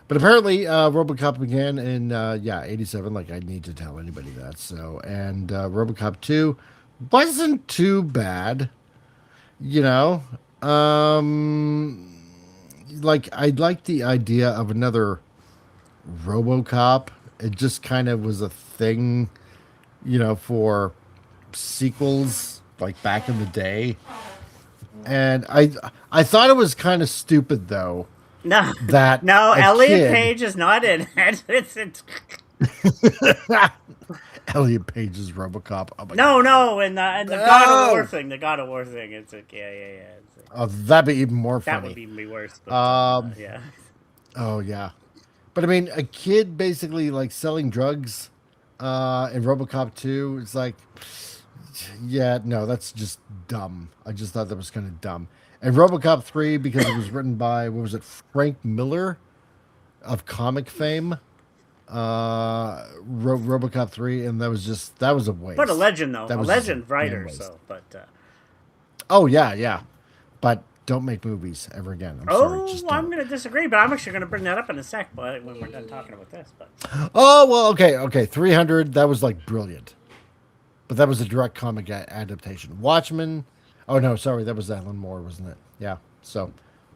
but apparently RoboCop began in 87. Like, I need to tell anybody that. So, and RoboCop 2 wasn't too bad. Like, I like the idea of another RoboCop. It just kind of was a thing, for sequels, like back in the day. And I thought it was kind of stupid though. No, That no, a Elliot kid- Page is not in it. It's Elliot Page's RoboCop. Oh my no, and the God of War thing, It's like, yeah. It's like, Oh, that'd be even more funny. that would even be worse. But, yeah. Oh yeah, but I mean, a kid basically like selling drugs in RoboCop 2. It's like, yeah, no, that's just dumb. I just thought that was kind of dumb. And RoboCop 3 because it was written by what was it, Frank Miller of comic fame. RoboCop 3, and that was a waste. But a legend though, That a was legend just a writer. waste. So, but Oh yeah, but don't make movies ever again. I'm sorry. Just I'm don't. going to disagree, but I'm actually going to bring that up in a sec. But when we're done talking about this, but Oh well, okay. 300. That was like brilliant, but that was a direct comic adaptation. Watchmen. Oh no, sorry, that was Alan Moore, wasn't it? Yeah. So.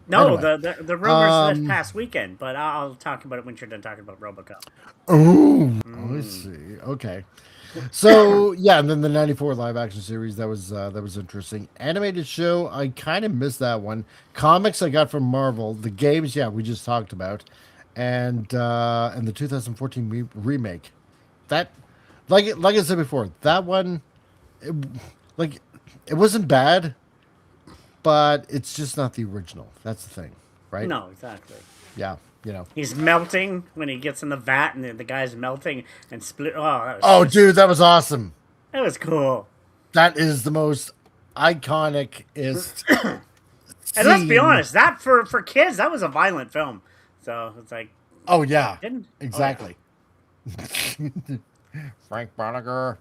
no, Anyway. the rumors this past weekend. But I'll talk about it when you're done talking about RoboCop. Oh, I see. Okay. So yeah, and then the '94 live action series that was interesting. Animated show, I kind of missed that one. Comics I got from Marvel. The games, yeah, we just talked about, and the 2014 remake. That, like I said before, that one, it wasn't bad, but it's just not the original. That's the thing, right? No, exactly. Yeah, you know. He's melting when he gets in the vat, and the guy's melting and split. Oh, that was Oh, dude, that was awesome. that was cool. That is the most iconic-ist. And let's be scene. honest, that for kids, that was a violent film. So it's like, Oh yeah, Didn't- exactly. Frank Barnager.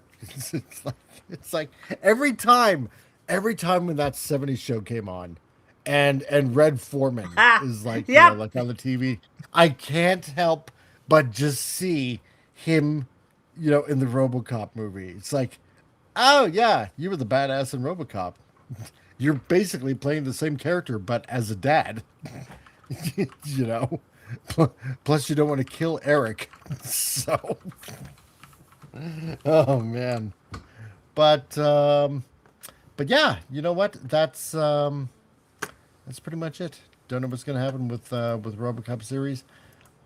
It's like every time when that '70s show came on, and Red Foreman is like, you Yep. know, like on the TV, I can't help but just see him, you know, in the RoboCop movie. It's like, oh yeah, you were the badass in RoboCop. You're basically playing the same character, but as a dad. You know. Plus, you don't want to kill Eric. So, oh man. But yeah, you know what? That's pretty much it. Don't know what's gonna happen with RoboCop series.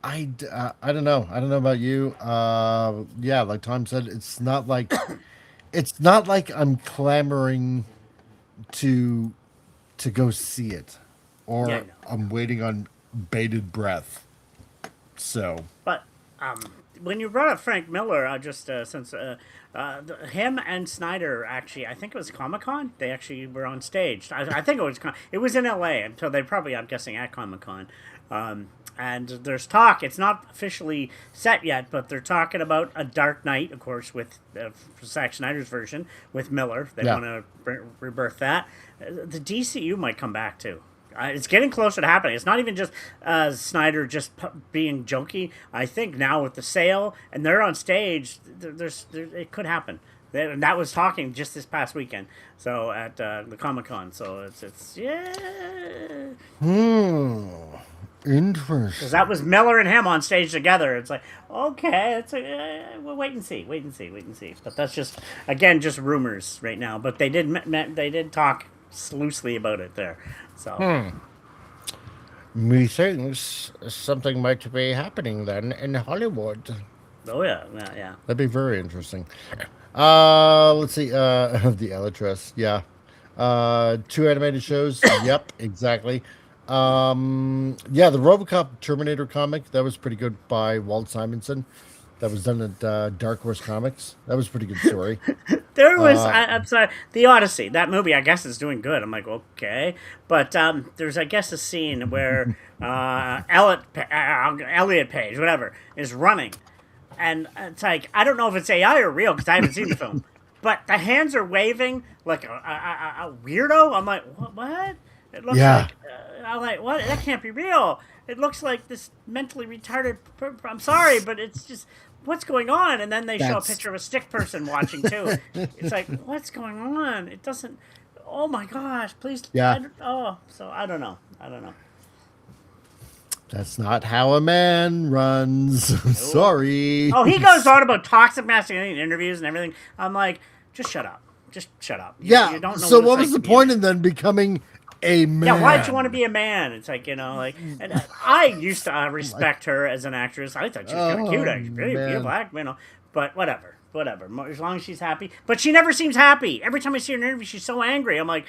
I don't know. I don't know about you. Yeah, like Tom said, it's not like I'm clamoring to go see it, or Yeah, I know. I'm waiting on bated breath. So but when you brought up Frank Miller, I just since him and Snyder actually, I think it was Comic-Con. They actually were on stage. I think it was in LA, and so they probably, I'm guessing, at Comic-Con. And there's talk. It's not officially set yet, but they're talking about a Dark Knight, of course, with Zack Snyder's version with Miller. They Yeah. want to rebirth that. The DCU might come back too. It's getting closer to happening. It's not even just Snyder just being junky. I think now with the sale and they're on stage, it could happen. That was talking just this past weekend. So at the Comic-Con. So it's yeah. interesting. Because that was Miller and him on stage together. It's like, okay, we'll wait and see. But that's just, again, just rumors right now. But they did talk loosely about it there. So Methinks something might be happening then in Hollywood. oh yeah. That'd be very interesting. Let's see. The Elytras, yeah. 2 animated shows. Yep, exactly. Yeah, the RoboCop Terminator comic, that was pretty good by Walt Simonson. That was done at Dark Horse Comics. That was a pretty good story. There was, I'm sorry, the Odyssey. That movie, I guess, is doing good. I'm like, okay, but there's, I guess, a scene where Elliot Page, whatever, is running, and it's like, I don't know if it's AI or real because I haven't seen the film, but the hands are waving like a weirdo. I'm like, what? It looks like, I'm like, what? That can't be real. It looks like this mentally retarded. I'm sorry, but it's just, what's going on? And then they show a picture of a stick person watching too. It's like, what's going on? It doesn't. Oh my gosh! Please. Yeah. So I don't know. That's not how a man runs. Sorry. Oh, he goes on about toxic masculinity in interviews and everything. I'm like, just shut up. Just shut up. Yeah. You don't know So what what it's was the like to be point in then becoming Amen. Yeah, why'd you want to be a man? It's like, and I used to respect her as an actress. I thought she was kind of cute, actually, really beautiful, but whatever. As long as she's happy. But she never seems happy. Every time I see her in an interview, she's so angry. I'm like,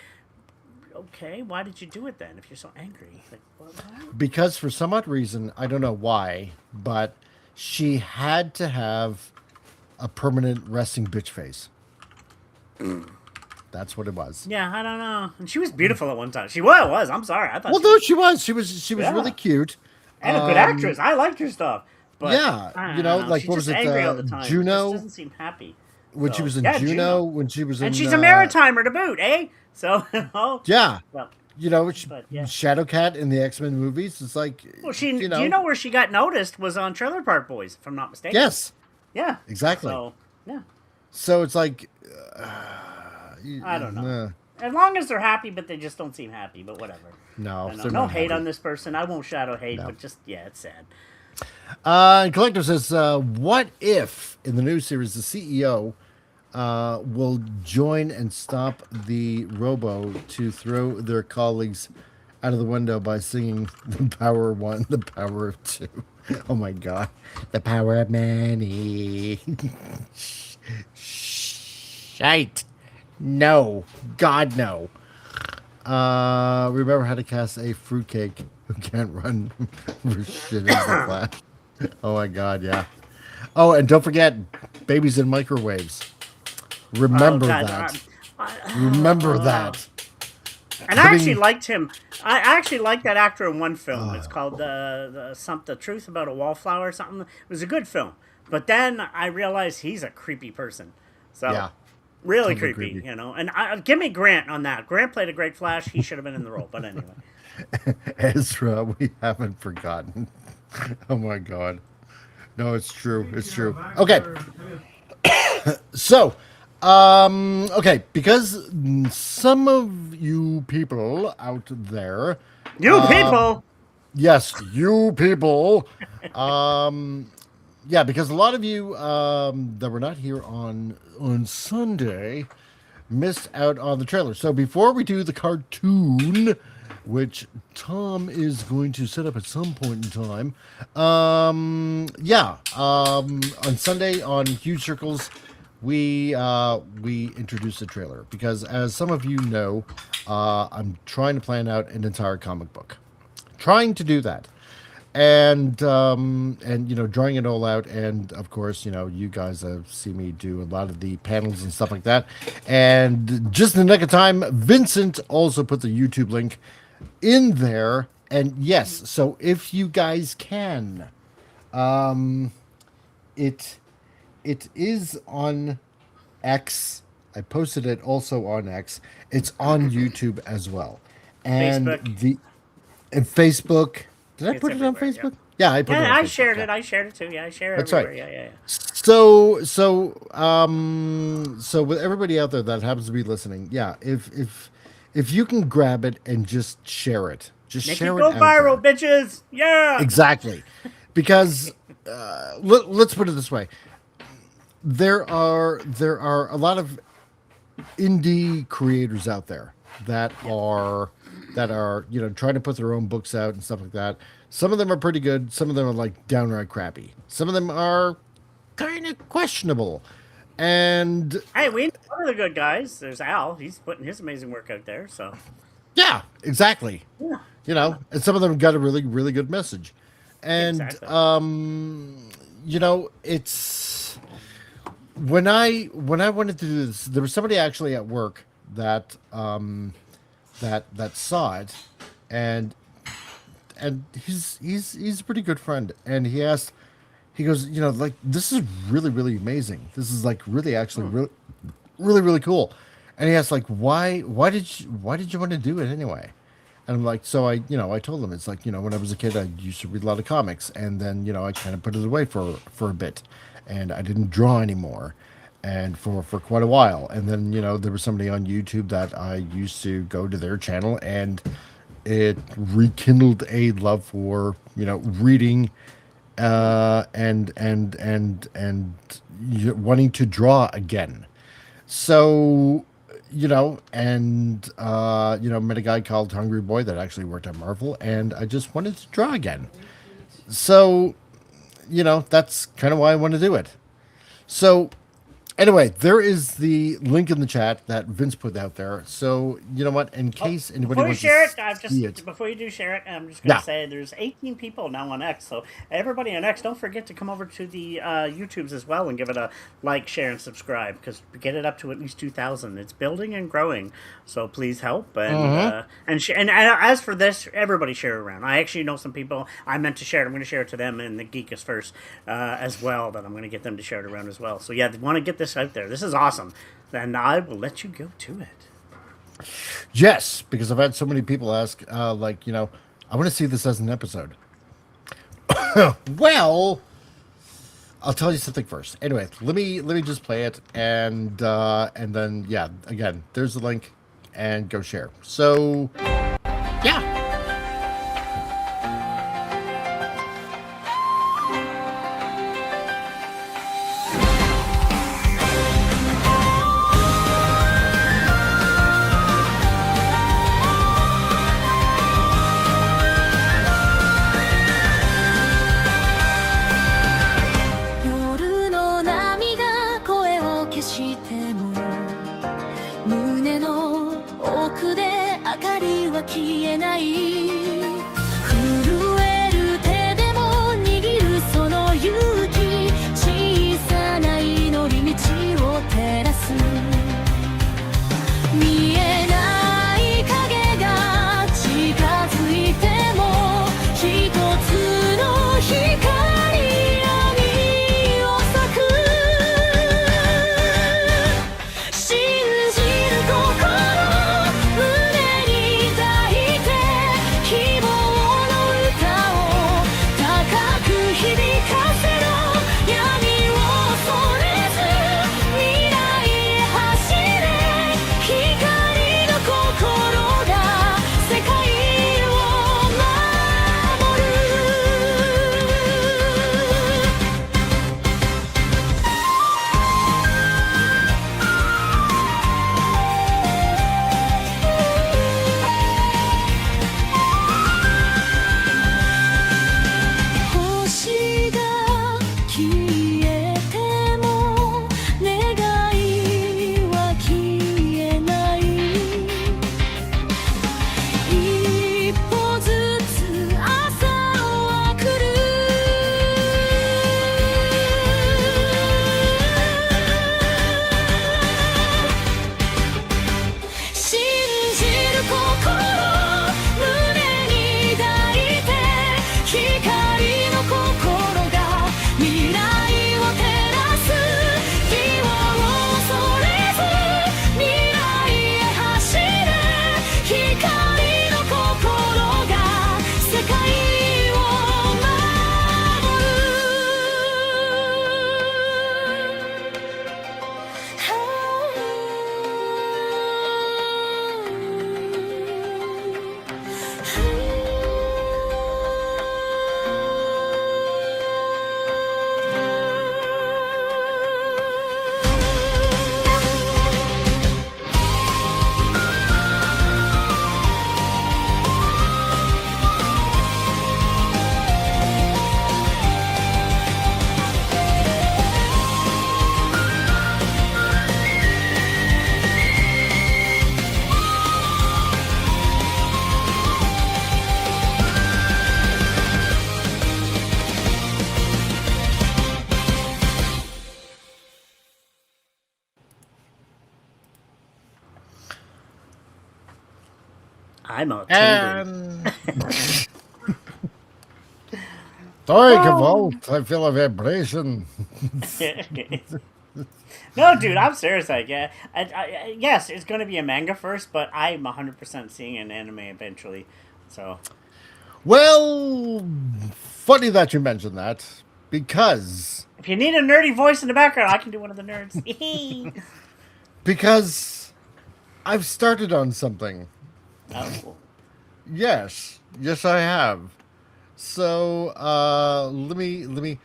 okay, why did you do it then if you're so angry? Like, why? Because for some odd reason, I don't know why, but she had to have a permanent resting bitch face. That's what it was. Yeah, I don't know. And she was beautiful at one time. She was. I'm sorry. I thought. Well, no, she was. She was Yeah. really cute. And a good actress. I liked her stuff. But Yeah, I you don't know, like she's what was just it? angry all the time. Juno? She doesn't seem happy. When she was in Juno, when she was in, and she's a maritimer to boot, eh? So yeah, well, you know, yeah. Shadowcat in the X-Men movies. It's like, well, do you know where she got noticed was on Trailer Park Boys, if I'm not mistaken. Yes, yeah, exactly. So yeah, so it's like, I don't know. As long as they're happy, but they just don't seem happy. But whatever. No, no hate on this person. I won't shadow hate, but just it's sad. And Collector says, what if in the new series the CEO will join and stop the Robo to throw their colleagues out of the window by singing the power of one, the power of two. Oh my God. The power of many. Shite. No. God, no. Remember how to cast a fruitcake who can't run for shit in the Flash. Oh my God, yeah. Oh, and don't forget, babies in microwaves. Remember that. Remember that. And I actually liked him. I actually liked that actor in one film. It's called The Truth About a Wallflower or something. It was a good film. But then I realized he's a creepy person. So Yeah. really Totally creepy, creepy. And give me Grant on that. Grant played a great Flash. He should have been in the role. But anyway. Ezra, we haven't forgotten. Oh my God. No, it's true. It's true. Okay. So, okay, because some of you people out there, people, yes, you people, yeah, because a lot of you that were not here on Sunday missed out on the trailer. So before we do the cartoon, which Tom is going to set up at some point in time, on Sunday on Huge Circles, we introduced the trailer because, as some of you know, I'm trying to plan out an entire comic book, trying to do that, and drawing it all out, and of course, you guys see me do a lot of the panels and stuff like that, and just in the nick of time, Vincent also put the YouTube link in there, and yes, so if you guys can, it is on X. I posted it also on X. It's on YouTube as well, and Facebook. Facebook. Did I It's put it on everywhere, Facebook? Yeah, I put it on I Facebook, shared yeah. it. I shared it too. Yeah, I share it That's everywhere. right. Yeah. So with everybody out there that happens to be listening, yeah, if you can grab it and just share it, Make share it go it out viral, there. bitches. Yeah. Exactly, because let's put it this way: there are a lot of indie creators out there that are trying to put their own books out and stuff like that. Some of them are pretty good. Some of them are like downright crappy. Some of them are kind of questionable. And Hey, we know one of the good guys. There's Al. He's putting his amazing work out there. So yeah, exactly. yeah. And some of them got a really, really good message. And Exactly. it's when I wanted to do this, there was somebody actually at work that that saw it, and he's a pretty good friend, and he goes, like, this is really, really amazing. This is like really actually really, really, really cool. And he asked, like, why did you want to do it anyway? And I'm like, so I told him, it's like, when I was a kid, I used to read a lot of comics, and then, I kind of put it away for a bit, and I didn't draw anymore, and for quite a while. And then, there was somebody on YouTube that I used to go to their channel, and it rekindled a love for, reading, and wanting to draw again. So Met a guy called Hungry Boy that actually worked at Marvel, and I just wanted to draw again. So, that's kind of why I want to do it. So, anyway, there is the link in the chat that Vince put out there. So, you know what? In case anybody Before you wants share it, to see it, before you do share it, I'm just gonna Yeah. say there's 18 people now on X. So everybody on X, don't forget to come over to the YouTubes as well and give it a like, share, and subscribe, because we get it up to at least 2,000. It's building and growing. So please help and as for this, everybody share it around. I actually know some people I meant to share it. I'm going to share it to them and the Geek is First as well. That I'm going to get them to share it around as well. So yeah, they want to get this out there. This is awesome. And I will let you go to it. Yes, because I've had so many people ask, I want to see this as an episode. Well, I'll tell you something first. Anyway, let me just play it, and then again, there's the link, and go share. So, yeah. 夜の涙声を消しても胸の奥で明かりは消えない震える手でも握るその勇気小さな祈り道を照らす見えない影が近づいても一つの光I'm all tingling. Sorry, Cavolt. I feel a vibration. No, dude, I'm serious. Like, yes, it's going to be a manga first, but I'm 100% seeing an anime eventually. So, Well, funny that you mentioned that, because if you need a nerdy voice in the background, I can do one of the nerds. because I've started on something. Oh. Yes, I have. So let me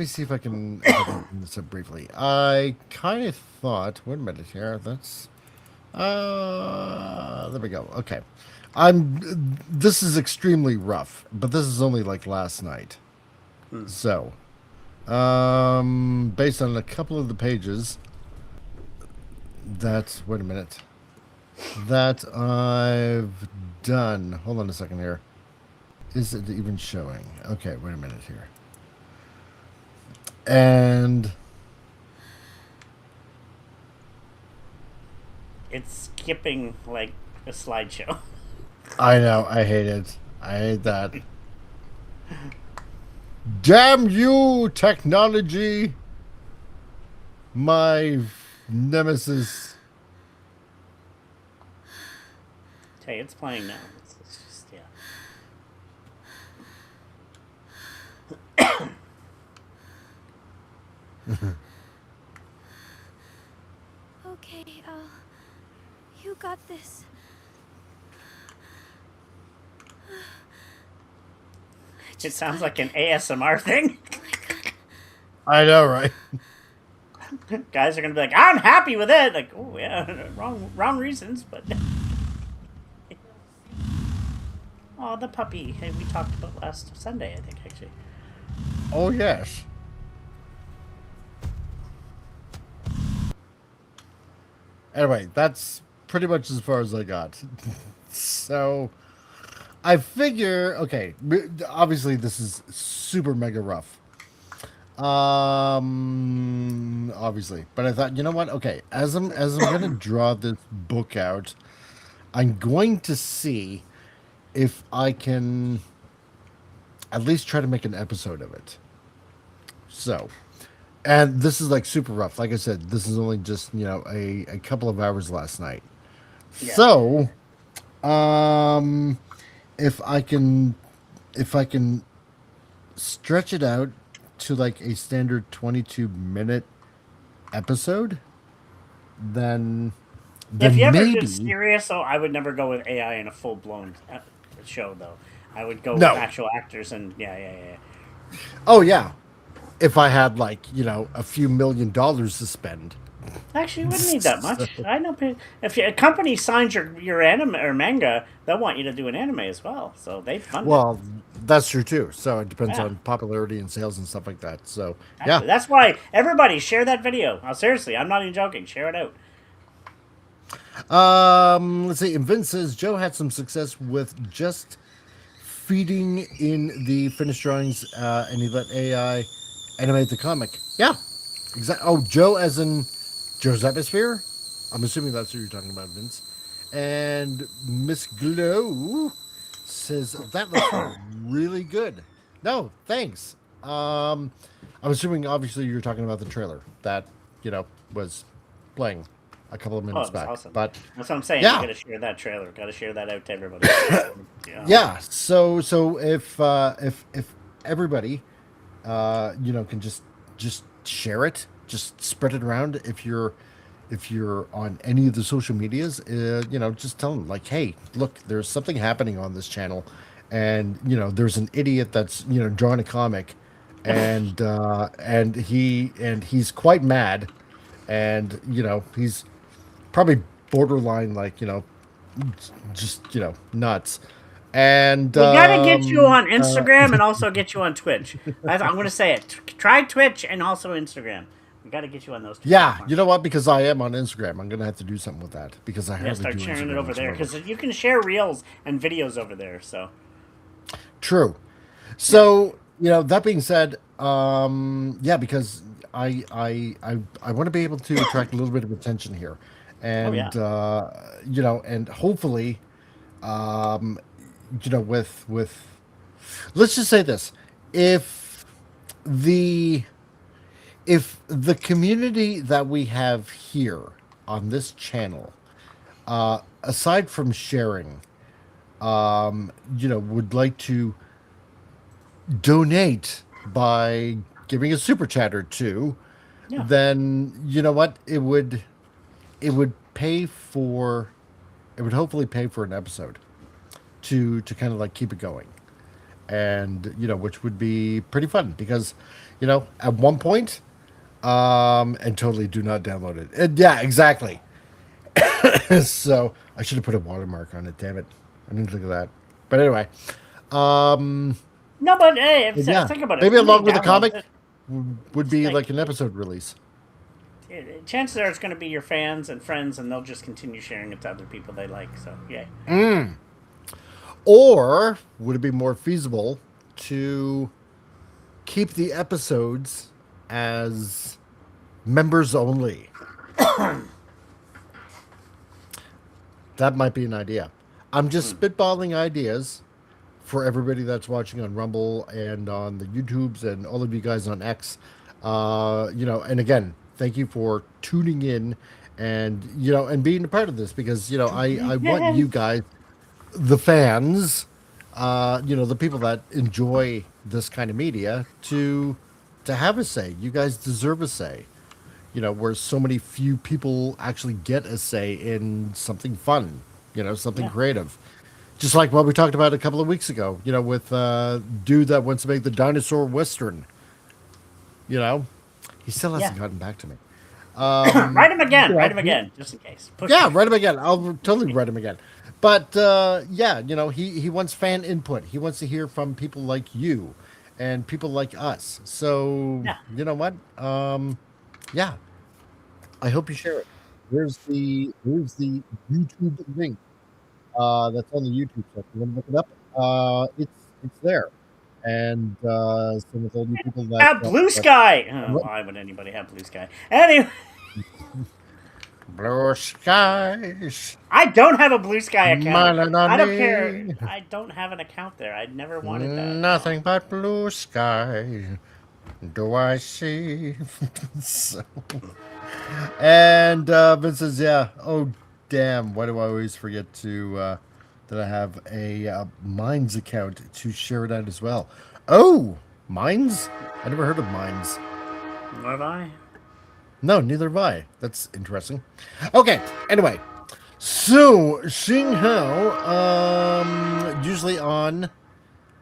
see if I can open this up briefly. I kind of thought. Wait a minute here. That's There we go. Okay. This is extremely rough, but this is only like last night. So, based on a couple of the pages wait a minute, that I've done. Hold on a second here. Is it even showing? Okay, wait a minute here. And It's skipping like a slideshow. I know, I hate it. I hate that. Damn you, technology! My nemesis. Hey, it's playing now. It's just, Okay, you got this. It sounds like an ASMR thing. I know, right? Guys are gonna be like, I'm happy with it. Like, oh yeah, wrong reasons, but. Oh, the puppy. Hey, we talked about last Sunday, I think, actually. Oh, yes. Anyway, that's pretty much as far as I got. So, I figure, okay, obviously this is super mega rough. Obviously, but I thought, you know what? Okay, as I'm gonna draw this book out, I'm going to see if I can at least try to make an episode of it. So, and this is like super rough. Like I said, this is only just, you know, a couple of hours last night. Yeah. So, if I can stretch it out to like a standard 22-minute episode, then if you ever maybe get serious, though, I would never go with AI in a full-blown show, though. I would go with actual actors and yeah. Oh yeah, if I had like, you know, a few $1 million to spend. Actually, you wouldn't need that much. I know if a company signs your anime or manga, they'll want you to do an anime as well. So they fund Well, that's true too. So it depends on popularity and sales and stuff like that. So yeah, that's why everybody share that video. Oh, seriously, I'm not even joking. Share it out. Let's see. And Vince says Joe had some success with just feeding in the finished drawings, and he let AI animate the comic. Yeah, exactly. Oh, Joe, as in Joe's Atmosphere. I'm assuming that's who you're talking about, Vince. And Miss Glow says that looks really good. No, thanks. I'm assuming obviously you're talking about the trailer that, you know, was playing a couple of minutes back. Awesome. But that's what I'm saying. Yeah. You gotta share that trailer. Gotta share that out to everybody. Yeah. So if everybody, you know, can just share it, just spread it around. If you're on any of the social medias, you know, just tell them like, hey, look, there's something happening on this channel, and you know, there's an idiot that's, you know, drawing a comic, and he's quite mad, and you know, he's probably borderline, like, you know, just, you know, nuts. And we gotta get you on Instagram and also get you on Twitch. I'm gonna say it. Try Twitch and also Instagram. We gotta get you on those two. Yeah, you know what? Because I am on Instagram, I'm gonna have to do something with that because I have start sharing it over there because you can share reels and videos over there. So true. So you know, that being said, yeah, because I want to be able to attract a little bit of attention here, and you know, and hopefully, you know, with let's just say this: if the community that we have here on this channel, aside from sharing, you know, would like to donate by giving a super chat or two, then you know what, it would pay for, it would hopefully pay for an episode to kind of like keep it going, and you know, which would be pretty fun because, you know, at one point, and totally do not download it. And yeah, exactly. So I should have put a watermark on it. Damn it! I didn't think of that. But anyway, No, but hey, think about it. Maybe along with the Download comic would be like an episode release. Chances are it's going to be your fans and friends, and they'll just continue sharing it to other people they like. So, yay. Or would it be more feasible to keep the episodes as members only? That might be an idea. I'm just spitballing ideas for everybody that's watching on Rumble and on the YouTubes and all of you guys on X. And again, thank you for tuning in and, and being a part of this because, I want you guys, the fans, the people that enjoy this kind of media to have a say. You guys deserve a say. Where so many few people actually get a say in something fun, something creative. Just like what we talked about a couple of weeks ago, with dude that wants to make the dinosaur Western. He still hasn't gotten back to me. Write him again, just in case. Write him again. I'll totally write him again. But, he wants fan input. He wants to hear from people like you and people like us. So, you know what? I hope you share it. Here's the YouTube link. That's on the YouTube. So if you want to look it up, it's there. And some of all the people that have Blue Sky. Why would anybody have Blue Sky? Anyway, Blue Skies. I don't have a Blue Sky account. I don't care. I don't have an account there. I never wanted that. Nothing but blue sky do I see. And Vince says, oh damn, why do I always forget to that I have a Minds account to share it out as well. Oh, Minds? I never heard of Minds. Nor have I. No, neither have I. That's interesting. Okay, anyway. So, seeing how usually on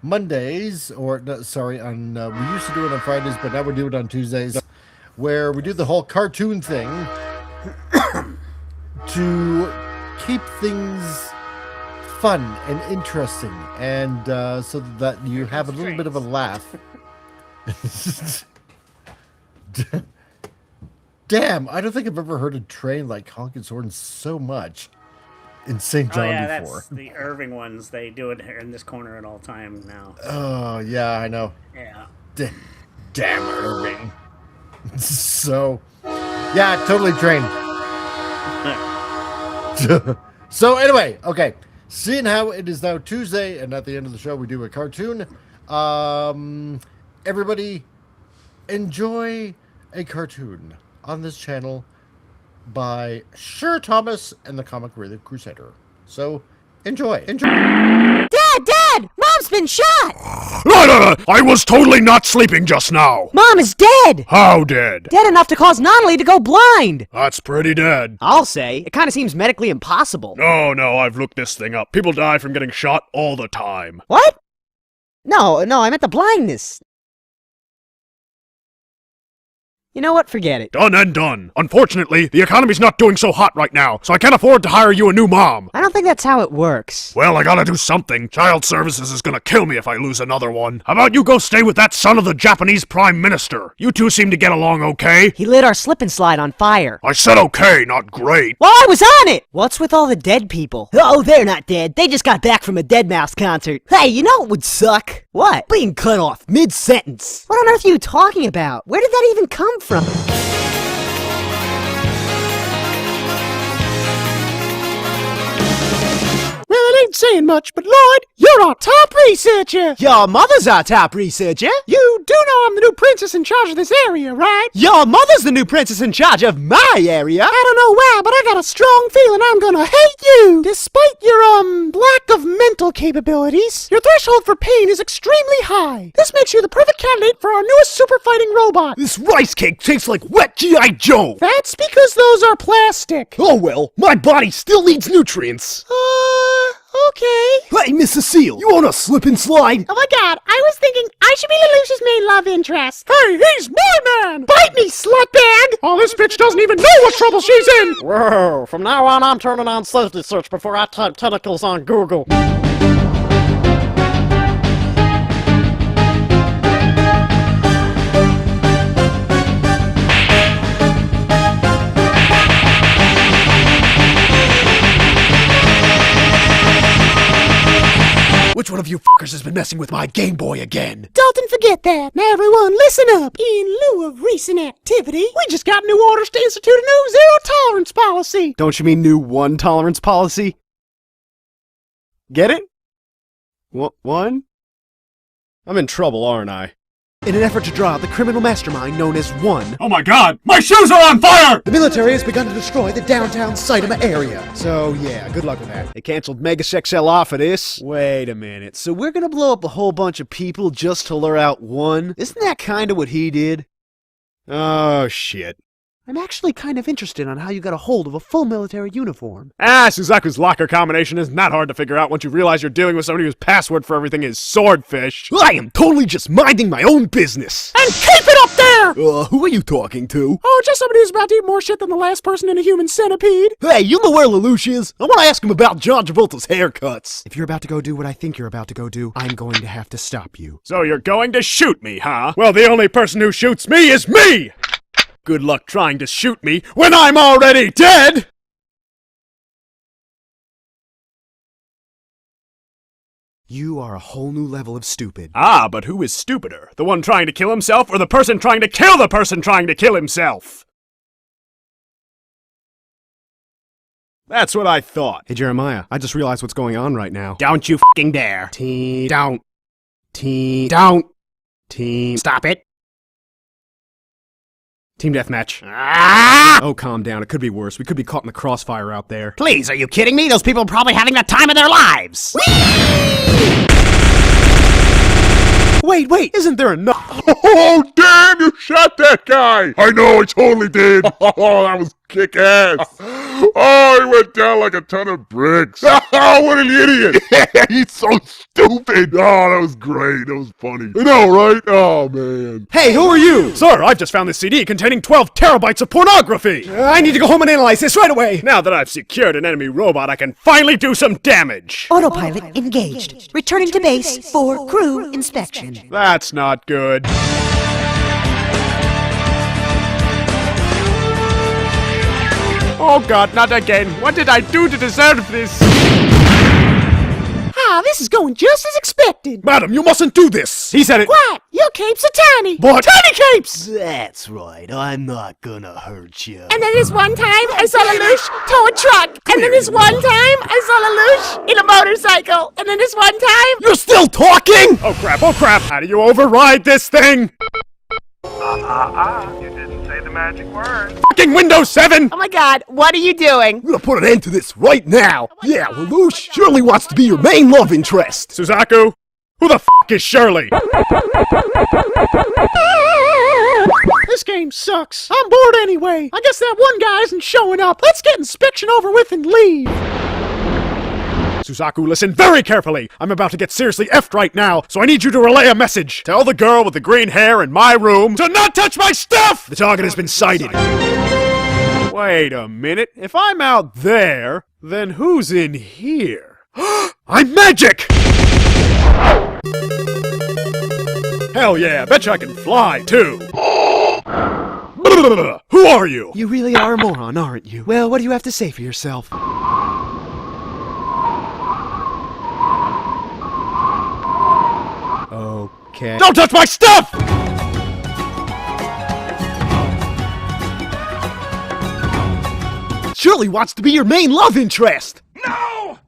Mondays, we used to do it on Fridays, but now we do it on Tuesdays, where we do the whole cartoon thing to keep things fun and interesting, and so that you have a little bit of a laugh. Damn, I don't think I've ever heard a train like honk its horn so much in St. John before. That's the Irving ones. They do it in this corner at all time now. Oh, yeah, I know. Yeah. Damn Irving. So, yeah, totally trained. So, anyway, okay. Seeing how it is now Tuesday, and at the end of the show we do a cartoon, everybody enjoy a cartoon on this channel by Sir Thomas and the Comic Relief Crusader. So, enjoy. Dad! Mom's been shot! No! I was totally not sleeping just now. Mom is dead! How dead? Dead enough to cause Nonley to go blind! That's pretty dead. I'll say. It kind of seems medically impossible. No, I've looked this thing up. People die from getting shot all the time. What? No, I meant the blindness. You know what? Forget it. Done and done. Unfortunately, the economy's not doing so hot right now, so I can't afford to hire you a new mom. I don't think that's how it works. Well, I gotta do something. Child Services is gonna kill me if I lose another one. How about you go stay with that son of the Japanese Prime Minister? You two seem to get along okay. He lit our slip and slide on fire. I said okay, not great. Well, I was on it! What's with all the dead people? Oh, they're not dead. They just got back from a Dead Mouse concert. Hey, you know what would suck? What? Being cut off mid-sentence. What on earth are you talking about? Where did that even come from? Well, it ain't saying much, but Lloyd, you're our top researcher! Your mother's our top researcher! You do know I'm the new princess in charge of this area, right? Your mother's the new princess in charge of my area! I don't know why, but I got a strong feeling I'm gonna hate you! Despite your, lack of mental capabilities, your threshold for pain is extremely high. This makes you the perfect candidate for our newest super fighting robot. This rice cake tastes like wet G.I. Joe! That's because those are plastic. Oh well, my body still needs nutrients! Okay. Hey, Miss Cecile, you wanna slip and slide? Oh my god, I was thinking I should be Lelouch's main love interest. Hey, he's my man! Bite me, slutbag! Oh, this bitch doesn't even know what trouble she's in! Whoa, from now on I'm turning on safety search before I type tentacles on Google. Which one of you fuckers has been messing with my Game Boy again? Dalton, forget that. Now everyone, listen up. In lieu of recent activity, we just got new orders to institute a new zero-tolerance policy. Don't you mean new one-tolerance policy? Get it? What, one? I'm in trouble, aren't I? In an effort to draw out the criminal mastermind known as One. Oh my god, my shoes are on fire! The military has begun to destroy the downtown Saitama area. So yeah, good luck with that. They canceled Mega XL off of this. Wait a minute, so we're gonna blow up a whole bunch of people just to lure out One? Isn't that kinda what he did? Oh shit. I'm actually kind of interested on how you got a hold of a full military uniform. Suzaku's locker combination isn't that hard to figure out once you realize you're dealing with somebody whose password for everything is swordfish. I am totally just minding my own business. And keep it up there! Who are you talking to? Oh, just somebody who's about to eat more shit than the last person in a human centipede. Hey, you know where Lelouch is? I want to ask him about John Travolta's haircuts. If you're about to go do what I think you're about to go do, I'm going to have to stop you. So you're going to shoot me, huh? Well, the only person who shoots me is me! Good luck trying to shoot me when I'm already dead! You are a whole new level of stupid. Ah, but who is stupider? The one trying to kill himself or the person trying to kill the person trying to kill himself? That's what I thought. Hey, Jeremiah, I just realized what's going on right now. Don't you f***ing dare. Don't. Stop it. Team deathmatch. Ah! Oh, calm down. It could be worse. We could be caught in the crossfire out there. Please, are you kidding me? Those people are probably having the time of their lives! Wait, isn't there enough? Oh, damn, you shot that guy! I know, I totally did. Oh, that was kick-ass. Oh, he went down like a ton of bricks. Oh, what an idiot. He's so stupid. Oh, that was great. That was funny. I know, right? Oh, man. Hey, who are you? Sir, I've just found this CD containing 12 terabytes of pornography. I need to go home and analyze this right away. Now that I've secured an enemy robot, I can finally do some damage. Autopilot engaged. Returning to base for crew inspection. That's not good. Oh god, not again. What did I do to deserve this? Ah, this is going just as expected. Madam, you mustn't do this. He said it. Quiet! Your capes are tiny. But tiny capes! That's right. I'm not gonna hurt you. And then this one time, I saw Lelouch tow a truck. And then this one time, I saw Lelouch in a motorcycle. And then this one time... You're still talking? Oh crap. How do you override this thing? You didn't say the magic word. Fucking Windows 7! Oh my god, what are you doing? I'm gonna put an end to this right now. Yeah, Lelouch surely wants to be your main love interest. Suzaku, who the f*** is Shirley? This game sucks. I'm bored anyway. I guess that one guy isn't showing up. Let's get inspection over with and leave. Suzaku, listen very carefully. I'm about to get seriously effed right now, so I need you to relay a message. Tell the girl with the green hair in my room to not touch my stuff! The target has been sighted. Wait a minute. If I'm out there, then who's in here? I'm magic! Hell yeah, betcha I can fly, too. Who are you? You really are a moron, aren't you? Well, what do you have to say for yourself? Okay. Don't touch my stuff! Shirley wants to be your main love interest! No!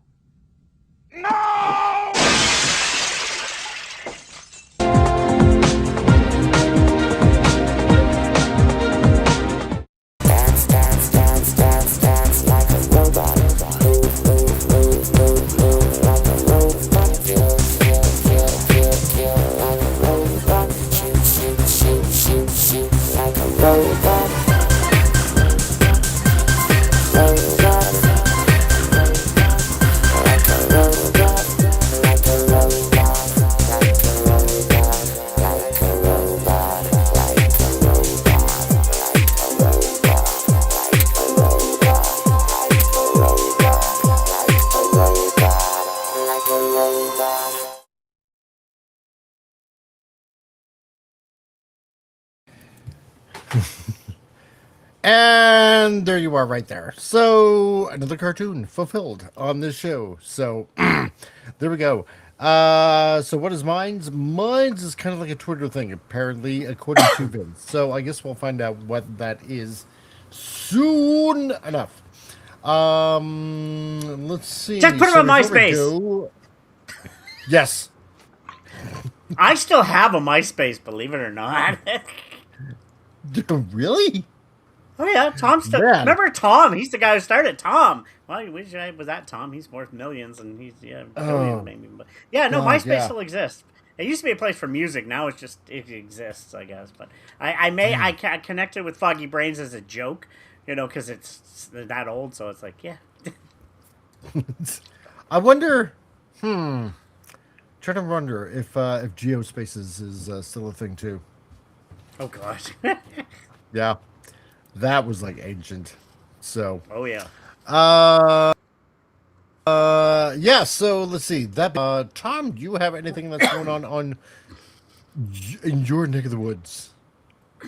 And there you are right there. So another cartoon fulfilled on this show. So there we go. So what is mine's? Mine's is kind of like a Twitter thing, apparently, according to Vince. So I guess we'll find out what that is soon enough. Let's see. Just put it on MySpace. Yes. I still have a MySpace, believe it or not. Really? Oh yeah, Tom still. Man. Remember Tom? He's the guy who started. Tom. Well, I wish I was that Tom. He's worth millions, and he's billions maybe. But yeah, no, God, MySpace still exists. It used to be a place for music. Now it's just it exists, I guess. But I connected with Foggy Brains as a joke, because it's that old. So it's like, yeah. I wonder. Trying to wonder if Geospaces is still a thing too. Oh gosh. Yeah, that was like ancient. So. Oh yeah. Yeah. So let's see. Tom, do you have anything that's going on in your neck of the woods?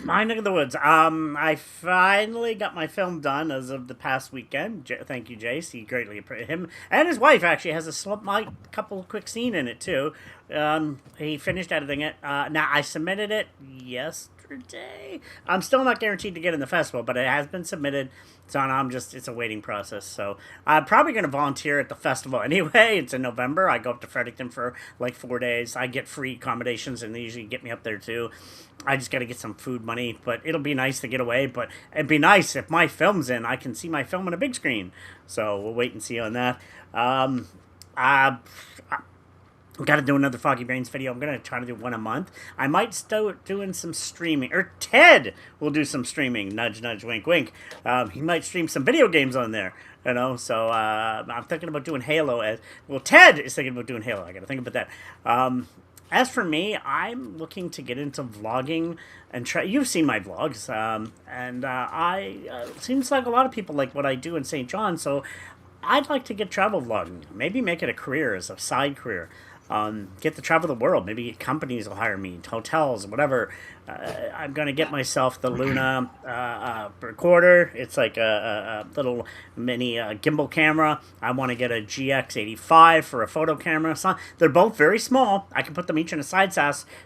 My neck of the woods. I finally got my film done as of the past weekend. Thank you, Jace. He greatly appreciated him, and his wife actually has a couple quick scene in it too. He finished editing it. Now I submitted it yesterday. I'm still not guaranteed to get in the festival, but it has been submitted. So it's a waiting process. So I'm probably going to volunteer at the festival anyway. It's in November. I go up to Fredericton for like 4 days. I get free accommodations, and they usually get me up there too. I just got to get some food money, but it'll be nice to get away. But it'd be nice if my film's in, I can see my film on a big screen. So we'll wait and see on that. I've got to do another Foggy Brains video. I'm going to try to do one a month. I might start doing some streaming. Or Ted will do some streaming. Nudge, nudge, wink, wink. He might stream some video games on there. So I'm thinking about doing Halo. Ted is thinking about doing Halo. I got to think about that. As for me, I'm looking to get into vlogging and try. You've seen my vlogs, and seems like a lot of people like what I do in St. John. So I'd like to get travel vlogging. Maybe make it a career, as a side career. Get to travel the world. Maybe companies will hire me, hotels, whatever. I'm going to get myself the Luna recorder. It's like a little mini gimbal camera. I want to get a GX85 for a photo camera. So they're both very small. I can put them each in a side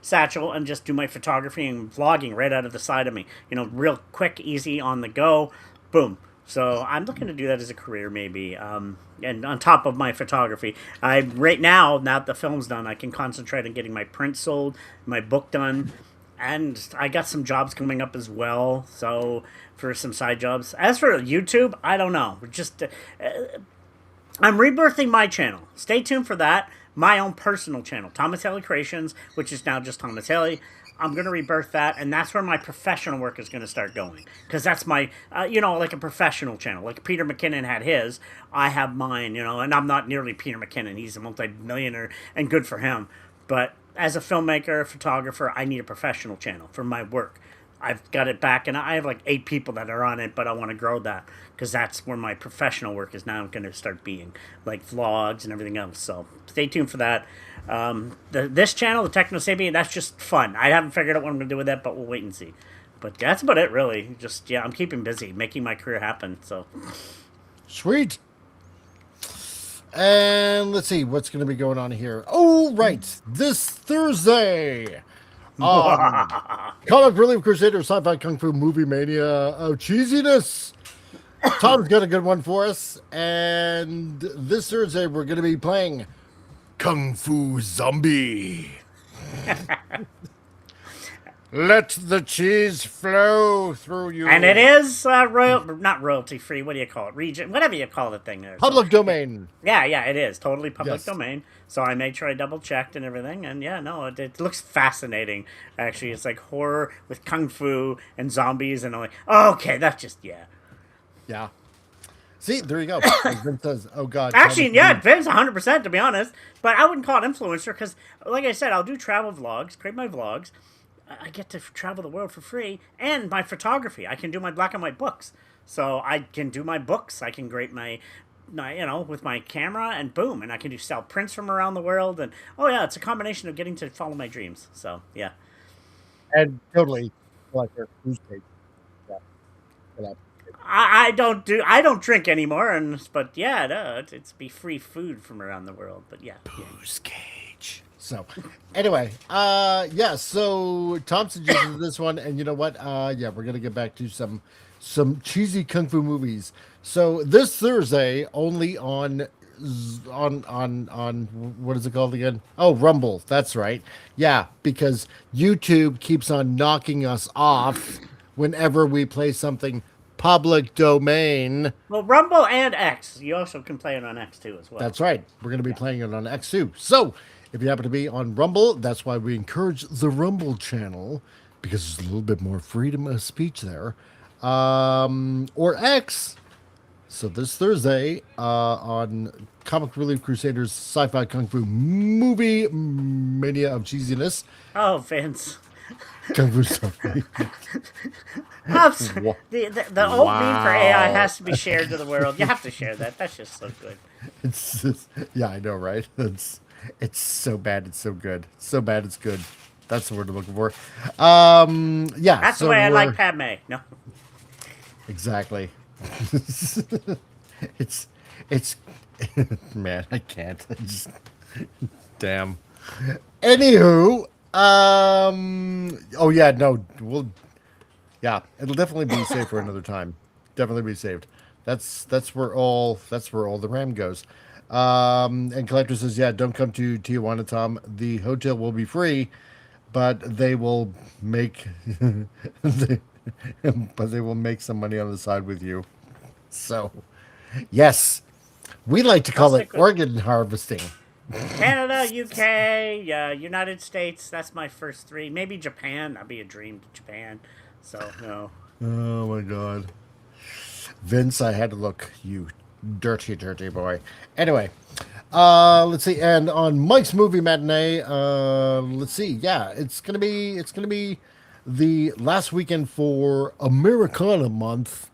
satchel and just do my photography and vlogging right out of the side of me. Real quick, easy, on the go. Boom. So I'm looking to do that as a career, maybe. And on top of my photography, right now that the film's done, I can concentrate on getting my print sold, my book done, and I got some jobs coming up as well. So for some side jobs. As for YouTube, I don't know. Just I'm rebirthing my channel. Stay tuned for that. My own personal channel, Thomas Haley Creations, which is now just Thomas Haley. I'm going to rebirth that, and that's where my professional work is going to start going. Because that's my, like a professional channel. Like Peter McKinnon had his, I have mine, and I'm not nearly Peter McKinnon. He's a multi-millionaire, and good for him. But as a filmmaker, photographer, I need a professional channel for my work. I've got it back, and I have like 8 people that are on it, but I want to grow that. Because that's where my professional work is now going to start being. Like vlogs and everything else. So stay tuned for that. This channel, the Techno Sapien, that's just fun. I haven't figured out what I'm going to do with that, but we'll wait and see. But that's about it, really. Just, I'm keeping busy, making my career happen, so. Sweet. And let's see what's going to be going on here. Oh, right. This Thursday, Comic Relief Crusader Sci-Fi Kung Fu Movie Mania of Cheesiness. Tom's got a good one for us. And this Thursday, we're going to be playing Kung Fu Zombie. Let the cheese flow through you. And it is not royalty free. What do you call it? Region, whatever you call the thing there. Public domain. Yeah, it is totally public Yes. domain. So I made sure I double checked and everything. And it looks fascinating. Actually, it's like horror with kung fu and zombies, and I'm like, okay, that's just Yeah. See, there you go. As Vince says, oh God. Actually, Vince 100%, to be honest. But I wouldn't call it influencer because, like I said, I'll do travel vlogs, create my vlogs. I get to travel the world for free, and my photography. I can do my black and white books. So I can do my books. I can grade my with my camera, and boom, and I can sell prints from around the world. And it's a combination of getting to follow my dreams. So yeah. And totally like your cruise page. Yeah. I don't drink anymore, but yeah, no, it's be free food from around the world. But yeah, Booze Cage. So, anyway, yeah. So Tom suggested this one, and you know what? Yeah, we're gonna get back to some cheesy kung fu movies. So this Thursday, only on what is it called again? Oh, Rumble. That's right. Yeah, because YouTube keeps on knocking us off whenever we play something public domain. well, Rumble and X. You also can play it on X too as well. That's right. We're going to be playing it on X2. So if you happen to be on Rumble, that's why we encourage the Rumble channel, because there's a little bit more freedom of speech there. Or X. So this Thursday on Comic Relief Crusaders Sci-Fi Kung Fu Movie Mania of Cheesiness. Oh, Vince. Kung Fu stuff. The old meme for AI has to be shared to the world. You have to share that. That's just so good. It's just, yeah, I know, right? It's so bad, it's so good. So bad, it's good. That's the word I'm looking for. Yeah. That's the way I like Padme. No. Exactly. it's man, I can't. Damn. Anywho, oh yeah, no, yeah, it'll definitely be saved for another time. Definitely be saved. That's where all the RAM goes. And Collector says, yeah, don't come to Tijuana, Tom. The hotel will be free, but they will make but they will make some money on the side with you. So, yes, we like to call it organ harvesting. Canada, UK, United States. That's my first three. Maybe Japan. That'd be a dream. Japan. So no. Oh my God, Vince, I had to look. You dirty boy. Anyway, let's see. And on Mike's movie matinee, let's see. Yeah, it's gonna be the last weekend for Americana month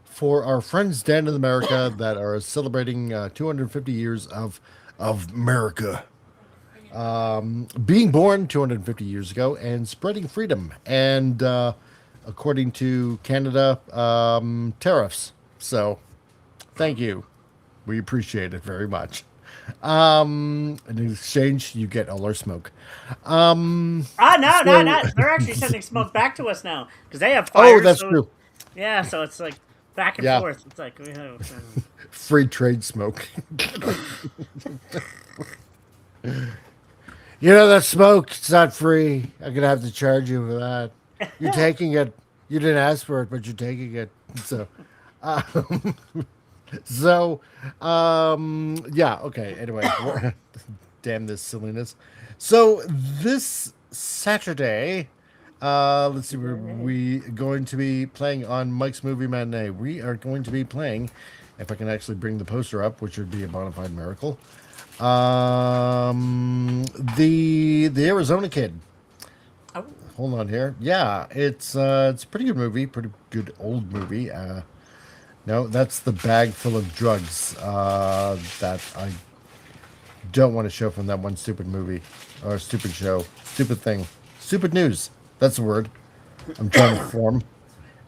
for our friends down in America that are celebrating 250 years of America. Being born 250 years ago and spreading freedom. And according to Canada, tariffs. So thank you. We appreciate it very much. In exchange, you get all our smoke. No. They're actually sending smoke back to us now because they have fires. Oh, that's true. Yeah, so it's like back and forth. It's like we have free trade smoke. You know that smoke? It's not free. I'm gonna have to charge you for that. You're taking it. You didn't ask for it, but you're taking it. So, yeah. Okay. Anyway, damn this silliness. So this Saturday, let's see, we going to be playing on Mike's Movie Matinee. We are going to be playing, if I can actually bring the poster up, which would be a bona fide miracle. The Arizona Kid. Oh. Hold on here. Yeah, it's a pretty good movie, pretty good old movie. No, that's the bag full of drugs that I don't want to show from that one stupid movie or stupid show, stupid thing, stupid news. That's the word I'm trying to form.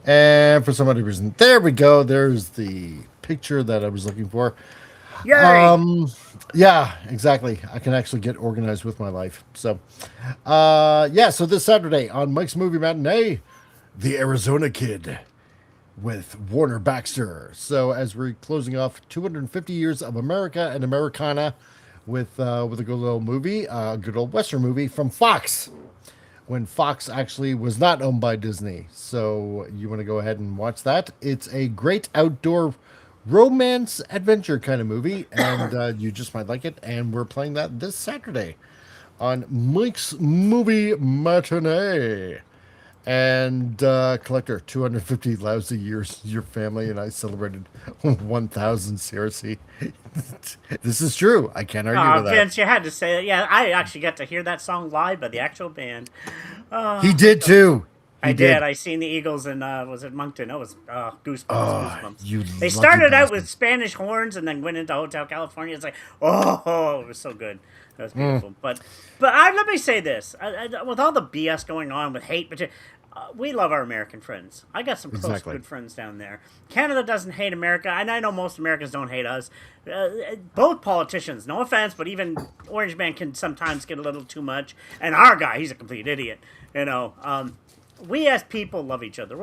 And for some other reason, there we go. There's the picture that I was looking for. Yay! Yeah, exactly. I can actually get organized with my life. So, yeah. So this Saturday on Mike's Movie Matinee, The Arizona Kid with Warner Baxter. So as we're closing off 250 years of America and Americana with a good old movie, a good old Western movie from Fox, when Fox actually was not owned by Disney. So you want to go ahead and watch that. It's a great outdoor romance adventure kind of movie, and you just might like it. And we're playing that this Saturday on Mike's Movie Matinee. And Collector, 250 lousy years your family and I celebrated 1,000 CRC. This is true. I can't argue with that. Vince, you had to say that. Yeah, I actually got to hear that song live by the actual band. He did too. I did. I seen the Eagles in was it Moncton? It was goosebumps. They started out with Spanish horns and then went into Hotel California. It's like, it was so good. That was beautiful. But let me say this: with all the BS going on with hate, but we love our American friends. I got some close, good friends down there. Canada doesn't hate America, and I know most Americans don't hate us. Both politicians, no offense, but even Orange Man can sometimes get a little too much. And our guy, he's a complete idiot. You know, we as people love each other.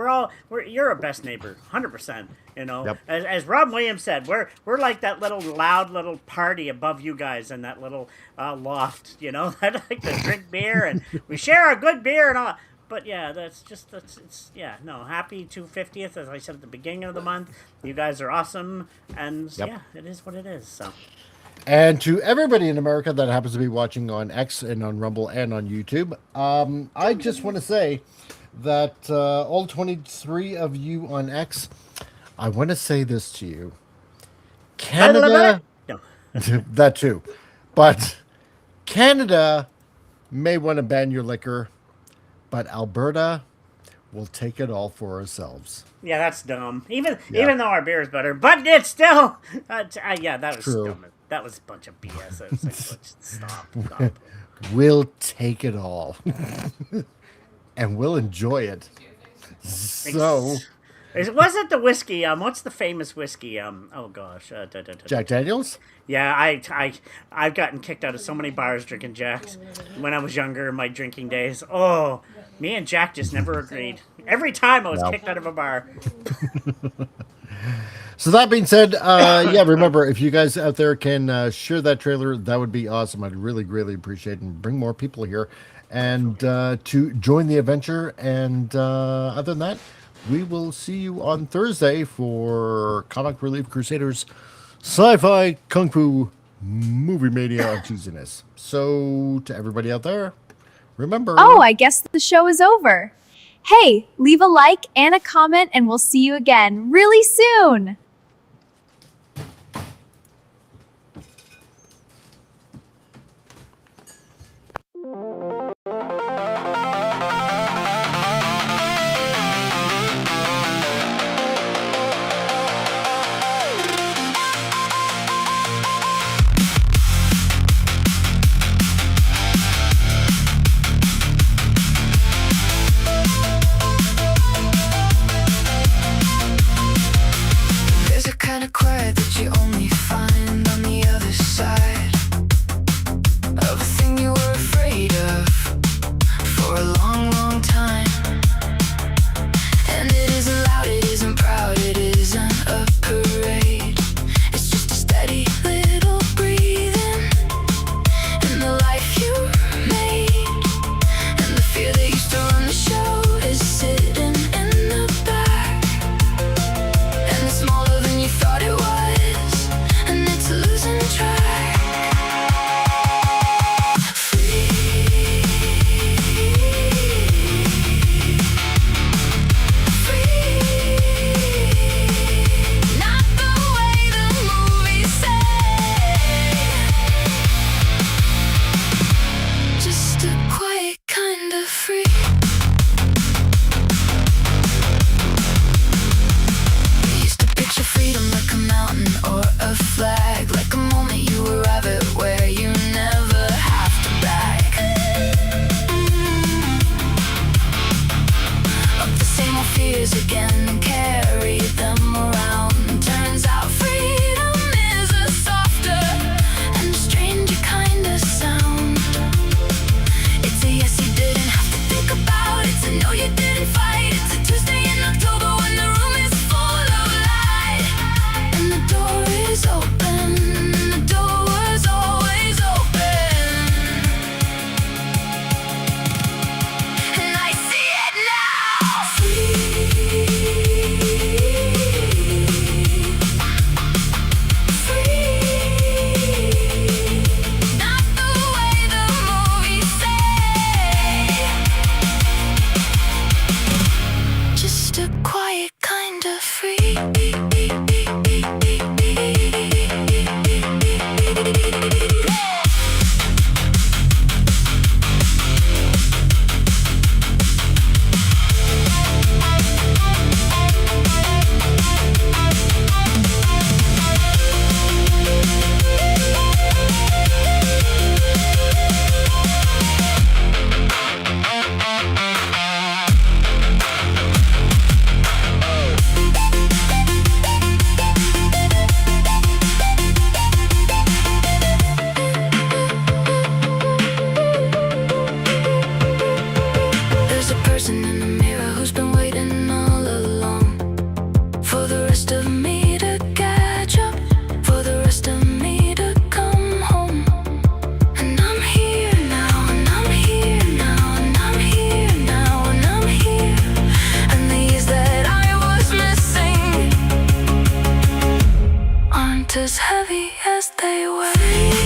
You're our best neighbor, 100%. You know, as Rob Williams said, we're like that little loud little party above you guys in that little loft. You know, I like to drink beer and we share a good beer and all. But yeah, happy 250th, as I said at the beginning of the month. You guys are awesome, and yeah, it is what it is. So. And to everybody in America that happens to be watching on X and on Rumble and on YouTube, I just want to say that all 23 of you on X, I want to say this to you. Canada, no. that too, but Canada may want to ban your liquor, but Alberta will take it all for ourselves. Yeah, that's dumb. Even though our beer is better, but it's still, that was True. dumb. That was a bunch of BS. It was like, stop. We'll take it all. And we'll enjoy it. So, was it the whiskey? What's the famous whiskey? Oh gosh, Jack Daniels. Yeah, I've gotten kicked out of so many bars drinking Jacks when I was younger in my drinking days. Oh, me and Jack just never agreed. Every time I was kicked out of a bar. So that being said, remember, if you guys out there can share that trailer, that would be awesome. I'd really, really appreciate it, and bring more people here and to join the adventure. And other than that, we will see you on Thursday for Comic Relief Crusaders Sci-Fi Kung Fu Movie Mania of Cheesiness. So to everybody out there, remember... Oh, I guess the show is over. Hey, leave a like and a comment, and we'll see you again really soon. for the rest of me to catch up, for the rest of me to come home. And I'm here now, and I'm here now, and I'm here now, and I'm here. And these that I was missing aren't as heavy as they were.